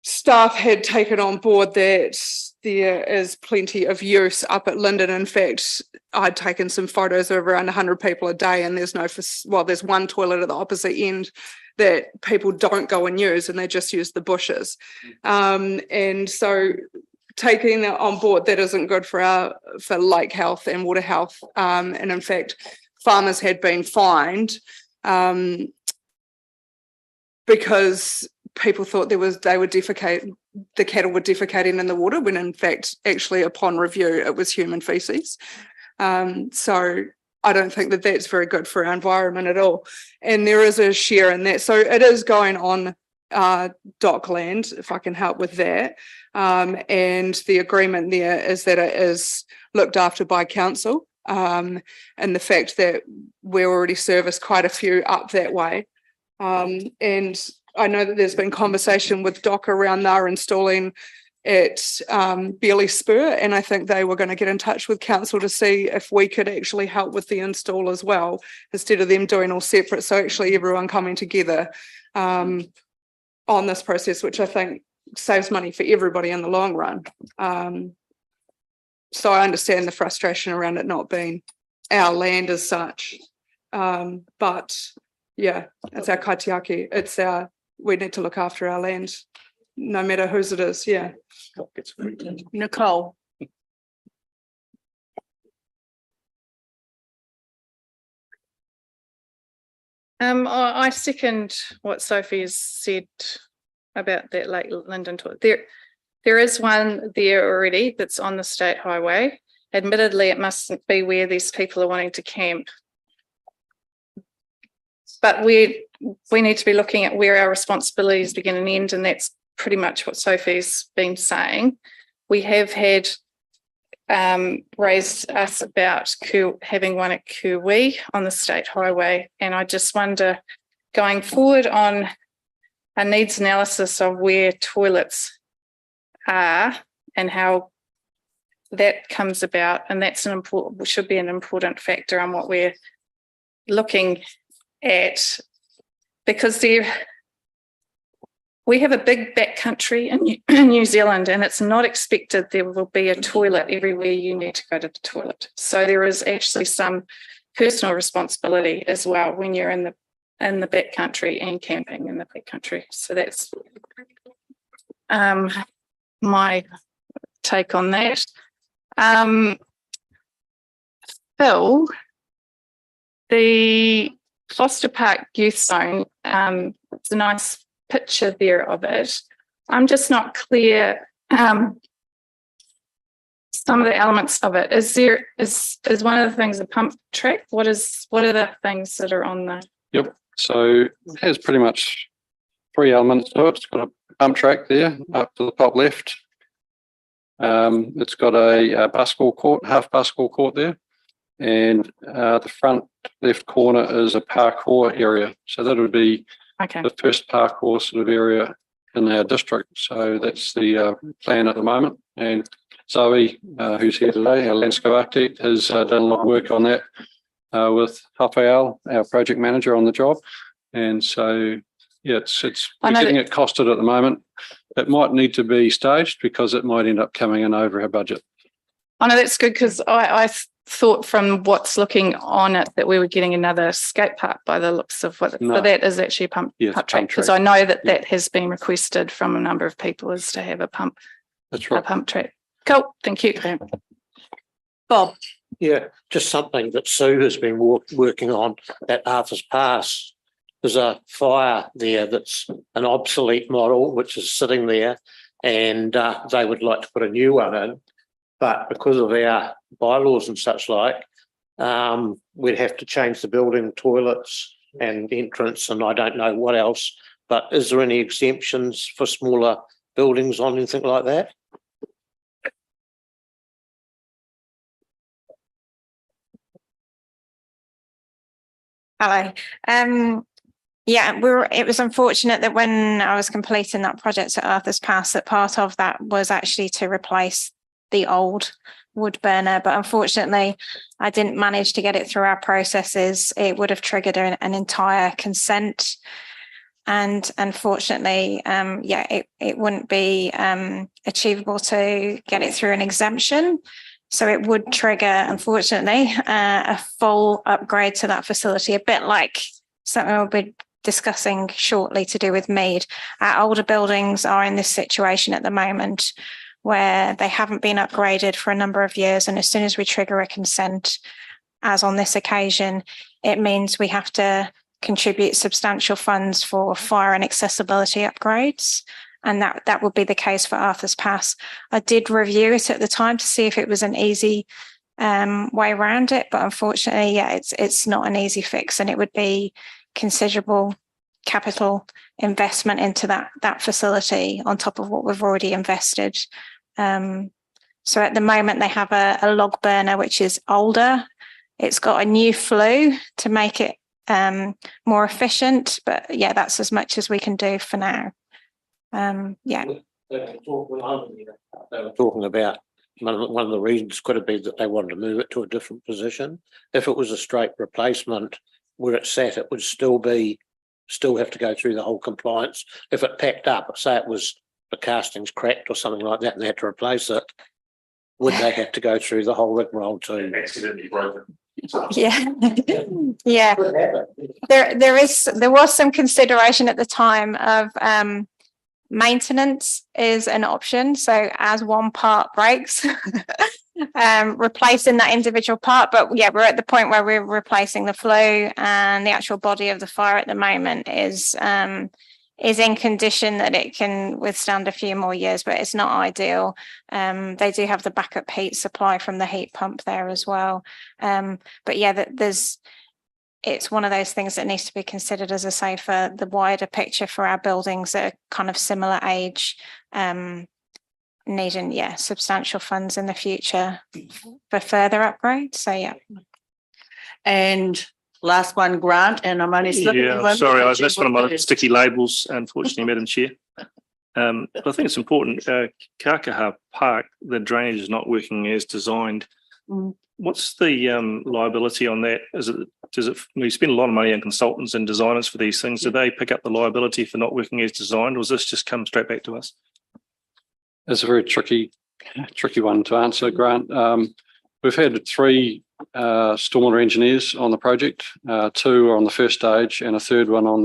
staff had taken on board that there is plenty of use up at Linden. In fact, I'd taken some photos of around 100 people a day, and there's there's one toilet at the opposite end that people don't go and use, and they just use the bushes. And so taking that on board, that isn't good for lake health and water health. And in fact, farmers had been fined because people thought the cattle were defecating in the water, when in fact, actually upon review, it was human feces. So I don't think that that's very good for our environment at all. And there is a share in that. So it is going on dockland, if I can help with that. And the agreement there is that it is looked after by council, and the fact that we already service quite a few up that way. And I know that there's been conversation with DOC around their installing at Bearley Spur, and I think they were going to get in touch with council to see if we could actually help with the install as well, instead of them doing all separate. So actually everyone coming together on this process, which I think saves money for everybody in the long run. So I understand the frustration around it not being our land as such. But yeah, it's our kaitiaki. We need to look after our land, no matter whose it is. Yeah. Nicole. I second what Sophie has said about that Lake Linden toilet. There is one there already that's on the state highway. Admittedly, it mustn't be where these people are wanting to camp. But we need to be looking at where our responsibilities begin and end, and that's pretty much what Sophie's been saying. We have had raised us about having one at Kuwi on the state highway, and I just wonder, going forward on a needs analysis of where toilets are and how that comes about, and that's should be an important factor on what we're looking at, because we have a big backcountry in New Zealand, and it's not expected there will be a toilet everywhere you need to go to the toilet. So there is actually some personal responsibility as well when you're in the backcountry and camping in the backcountry. So that's my take on that. Phil, the Foster Park Youth Zone, it's a nice picture there of it. I'm just not clear some of the elements of it. Is one of the things a pump track? What are the things that are on the? Yep. So it has pretty much 3 elements to it. It's got a pump track there up to the top left. It's got a basketball court, half basketball court there. And the front left corner is a parkour area. So that would be the first parkour sort of area in our district. So that's the plan at the moment. And Zoe, who's here today, our landscape architect, has done a lot of work on that with Rafael, our project manager on the job. And so, yeah, we're getting it costed at the moment. It might need to be staged because it might end up coming in over our budget. Oh no, that's good because I thought from what's looking on it that we were getting another skate park by the looks of what, No. but that is actually a pump track. Because I know that has been requested from a number of people is to have a pump track. Cool, thank you. Bob. Yeah, just something that Sue has been working on at Arthur's Pass. There's a fire there that's an obsolete model which is sitting there, and they would like to put a new one in. But because of our bylaws and such like, we'd have to change the building, toilets and entrance, and I don't know what else. But is there any exemptions for smaller buildings on anything like that? Hello. Yeah, it was unfortunate that when I was completing that project at Arthur's Pass, that part of that was actually to replace the old wood burner, but unfortunately I didn't manage to get it through our processes. It would have triggered an entire consent, and unfortunately it wouldn't be achievable to get it through an exemption. So it would trigger, unfortunately, a full upgrade to that facility, a bit like something we'll be discussing shortly to do with Mead. Our older buildings are in this situation at the moment where they haven't been upgraded for a number of years. And as soon as we trigger a consent, as on this occasion, it means we have to contribute substantial funds for fire and accessibility upgrades. And that would be the case for Arthur's Pass. I did review it at the time to see if it was an easy way around it, but unfortunately, it's not an easy fix, and it would be considerable capital investment into that facility on top of what we've already invested. So at the moment they have a log burner which is older. It's got a new flue to make it more efficient, but yeah, that's as much as we can do for now. They were talking about one of the reasons could have been that they wanted to move it to a different position. If it was a straight replacement where it sat, it would still have to go through the whole compliance. If it packed up, say it was the castings cracked or something like that and they had to replace it, would they have to go through the whole rigmarole too? Accidentally broken. Yeah. Yeah. There was some consideration at the time of maintenance is an option. So as one part breaks, replacing that individual part. But yeah, we're at the point where we're replacing the flue, and the actual body of the fire at the moment is in condition that it can withstand a few more years, but it's not ideal. They do have the backup heat supply from the heat pump there as well. But yeah, it's one of those things that needs to be considered, as I say, for the wider picture for our buildings that are kind of similar age, needing substantial funds in the future for further upgrades. So yeah. And last one, Grant, and I'm only slipping. Yeah, sorry, I missed one of my sticky labels, unfortunately, Madam Chair. But I think it's important. Kakaha Park, the drainage is not working as designed. What's the liability on that? We spend a lot of money on consultants and designers for these things. Do they pick up the liability for not working as designed, or does this just come straight back to us? It's a very tricky one to answer, Grant. We've had 3 stormwater engineers on the project. 2 are on the first stage and a third one on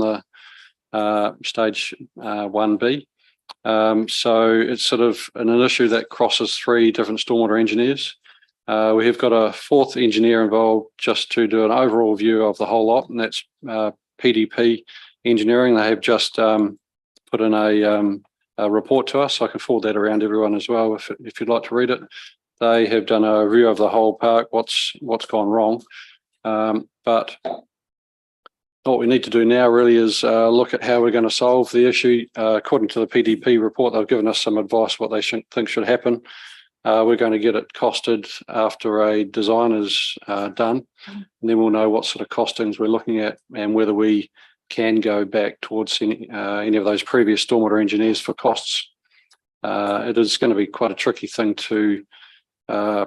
the stage 1B. So it's sort of an issue that crosses 3 different stormwater engineers. We have got a 4th engineer involved just to do an overall view of the whole lot, and that's PDP Engineering. They have just put in a report to us. So I can forward that around to everyone as well if you'd like to read it. They have done a review of the whole park, what's gone wrong. But what we need to do now really is look at how we're going to solve the issue. According to the PDP report, they've given us some advice what they think should happen. We're going to get it costed after a design is done, and then we'll know what sort of costings we're looking at and whether we can go back towards any of those previous stormwater engineers for costs. It is going to be quite a tricky thing to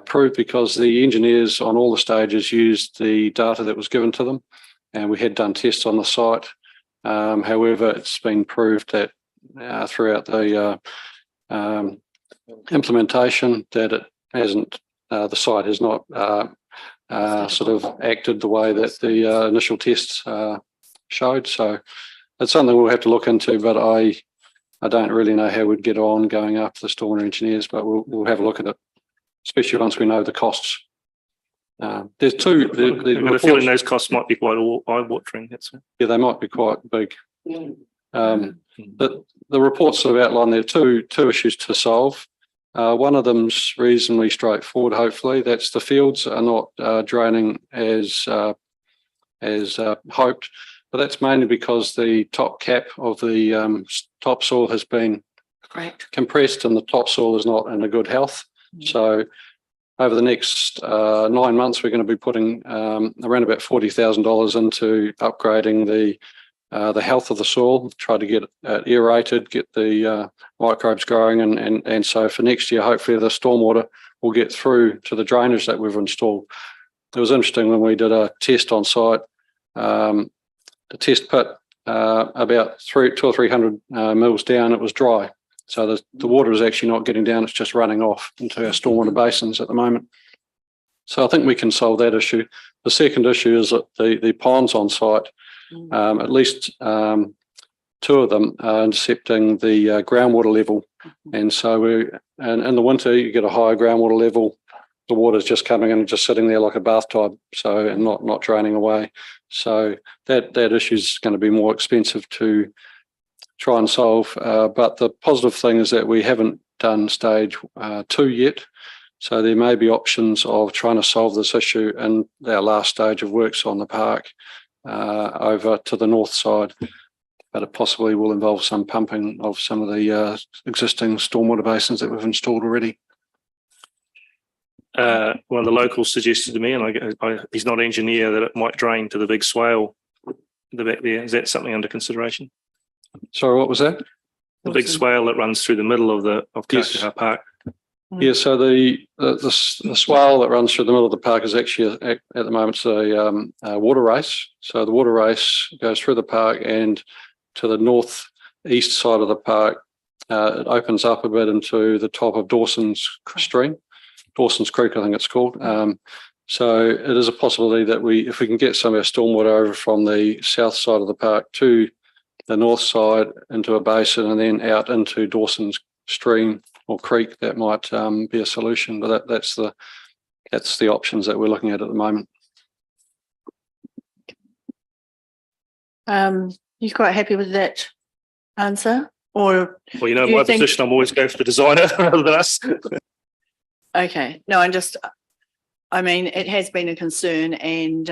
prove because the engineers on all the stages used the data that was given to them, and we had done tests on the site. However, it's been proved that throughout the implementation that it hasn't the site has not sort of acted the way that the initial tests showed. So it's something we'll have to look into, but I don't really know how we'd get on going after the stormwater engineers, but we'll have a look at it, especially once we know the costs. There's two. I've got a feeling those costs might be quite eye-watering. Yeah, they might be quite big. The reports sort of outline there are two issues to solve. One of them's reasonably straightforward, hopefully. That's the fields are not draining as hoped, but that's mainly because the top cap of the topsoil has been compressed and the topsoil is not in a good health. So over the next 9 months, we're going to be putting around about $40,000 into upgrading the health of the soil, try to get it aerated, get the microbes growing, and so for next year, hopefully the stormwater will get through to the drainage that we've installed. It was interesting when we did a test on site. The test pit about 200 or 300 mils down, it was dry. So the water is actually not getting down, it's just running off into our stormwater basins at the moment. So I think we can solve that issue. The second issue is that the ponds on site, at least 2 of them are intercepting the groundwater level. And so in the winter, you get a higher groundwater level. The water is just coming in and just sitting there like a bathtub, so and not draining away. So that issue is going to be more expensive to try and solve. But the positive thing is that we haven't done stage 2 yet. So there may be options of trying to solve this issue in our last stage of works on the park over to the north side. But it possibly will involve some pumping of some of the existing stormwater basins that we've installed already. One of the locals suggested to me, and he's not an engineer, that it might drain to the big swale in the back there. Is that something under consideration? Sorry, what was that? The big swale that runs through the middle of Kakaha Park. Yeah, so the swale that runs through the middle of the park is actually at the moment it's a water race. So the water race goes through the park, and to the northeast side of the park, it opens up a bit into the top of Dawson's stream. Dawson's Creek, I think it's called. So it is a possibility that if we can get some of our stormwater over from the south side of the park to the north side into a basin and then out into Dawson's stream or creek, that might be a solution. But that's the options that we're looking at the moment. You quite happy with that answer? Or well, you know, my position, I'm always going for the designer rather than us. Okay. No, I mean, it has been a concern, and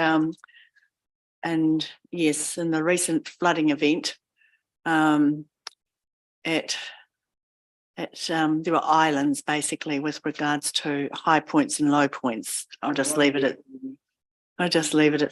yes, in the recent flooding event, there were islands basically with regards to high points and low points. I'll just leave it at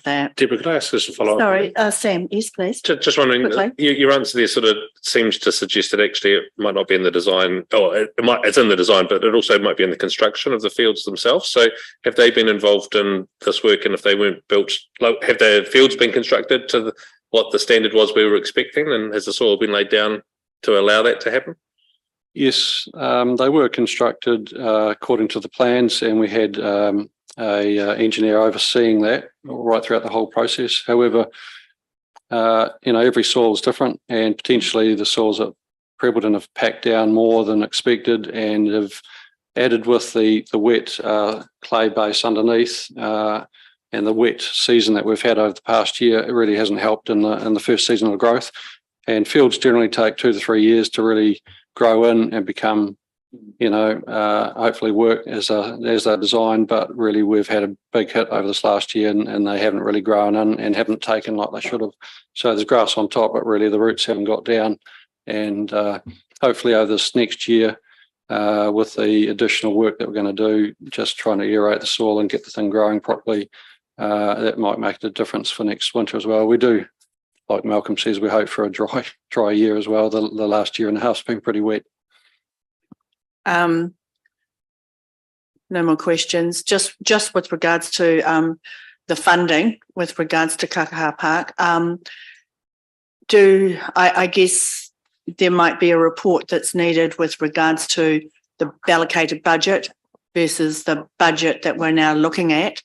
that. Deborah, could I ask this a follow-up? Sorry, Sam, yes, please. Just wondering, your answer there sort of seems to suggest that actually it might not be in the design, or it's in the design, but it also might be in the construction of the fields themselves. So have they been involved in this work, and if they weren't built, have the fields been constructed to what the standard was we were expecting, and has the soil been laid down to allow that to happen? Yes, they were constructed according to the plans, and we had a engineer overseeing that right throughout the whole process. However, every soil is different, and potentially the soils at Prebbleton have packed down more than expected and have added with the wet clay base underneath and the wet season that we've had over the past year. It really hasn't helped in the first season of growth. And fields generally take 2 to 3 years to really grow in and become, hopefully work as they're designed. But really, we've had a big hit over this last year, and they haven't really grown in and haven't taken like they should have. So there's grass on top, but really the roots haven't got down. And hopefully over this next year, with the additional work that we're going to do, just trying to aerate the soil and get the thing growing properly, that might make a difference for next winter as well. We do, like Malcolm says, we hope for a dry year as well. The last year and a half has been pretty wet. No more questions. Just with regards to the funding, with regards to Kakaha Park, I guess there might be a report that's needed with regards to the allocated budget versus the budget that we're now looking at,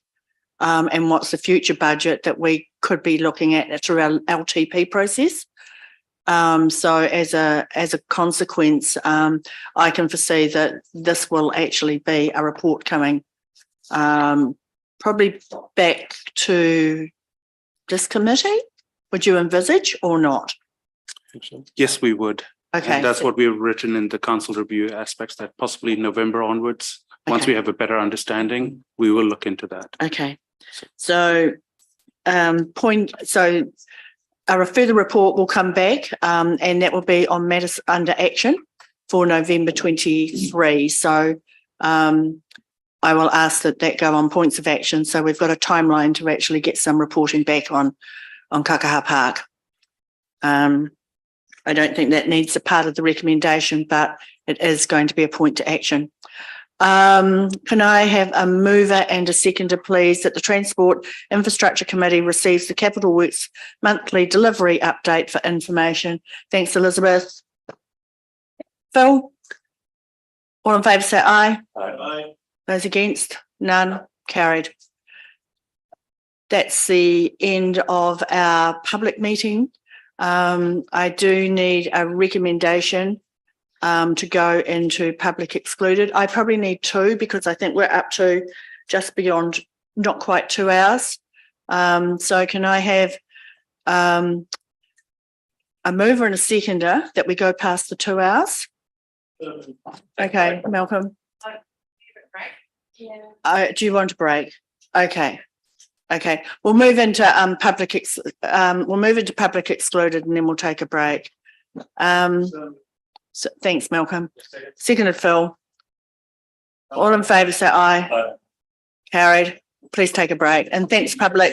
and what's the future budget that we could be looking at through our LTP process. So as a consequence, I can foresee that this will actually be a report coming probably back to this committee. Would you envisage or not? Yes, we would. Okay. And that's what we've written in the council review aspects, that possibly November onwards, once we have a better understanding, we will look into that. Okay. So a further report will come back, and that will be on matters under action for November 23. So I will ask that go on points of action. So we've got a timeline to actually get some reporting back on Kakaha Park. I don't think that needs a part of the recommendation, but it is going to be a point to action. Can I have a mover and a seconder, please, that the Transport Infrastructure Committee receives the Capital Works monthly delivery update for information? Thanks, Elizabeth. Phil? All in favour say aye. Aye. Those against? None. Carried. That's the end of our public meeting. I do need a recommendation to go into public excluded. I probably need two because I think we're up to just beyond, not quite 2 hours. So can I have a mover and a seconder that we go past the 2 hours? Okay, Malcolm. Do you want a break? Okay. Okay, we'll move into public excluded, and then we'll take a break. So, thanks, Malcolm. Seconded, Phil. All in favour say aye. Carried. Please take a break. And thanks, public.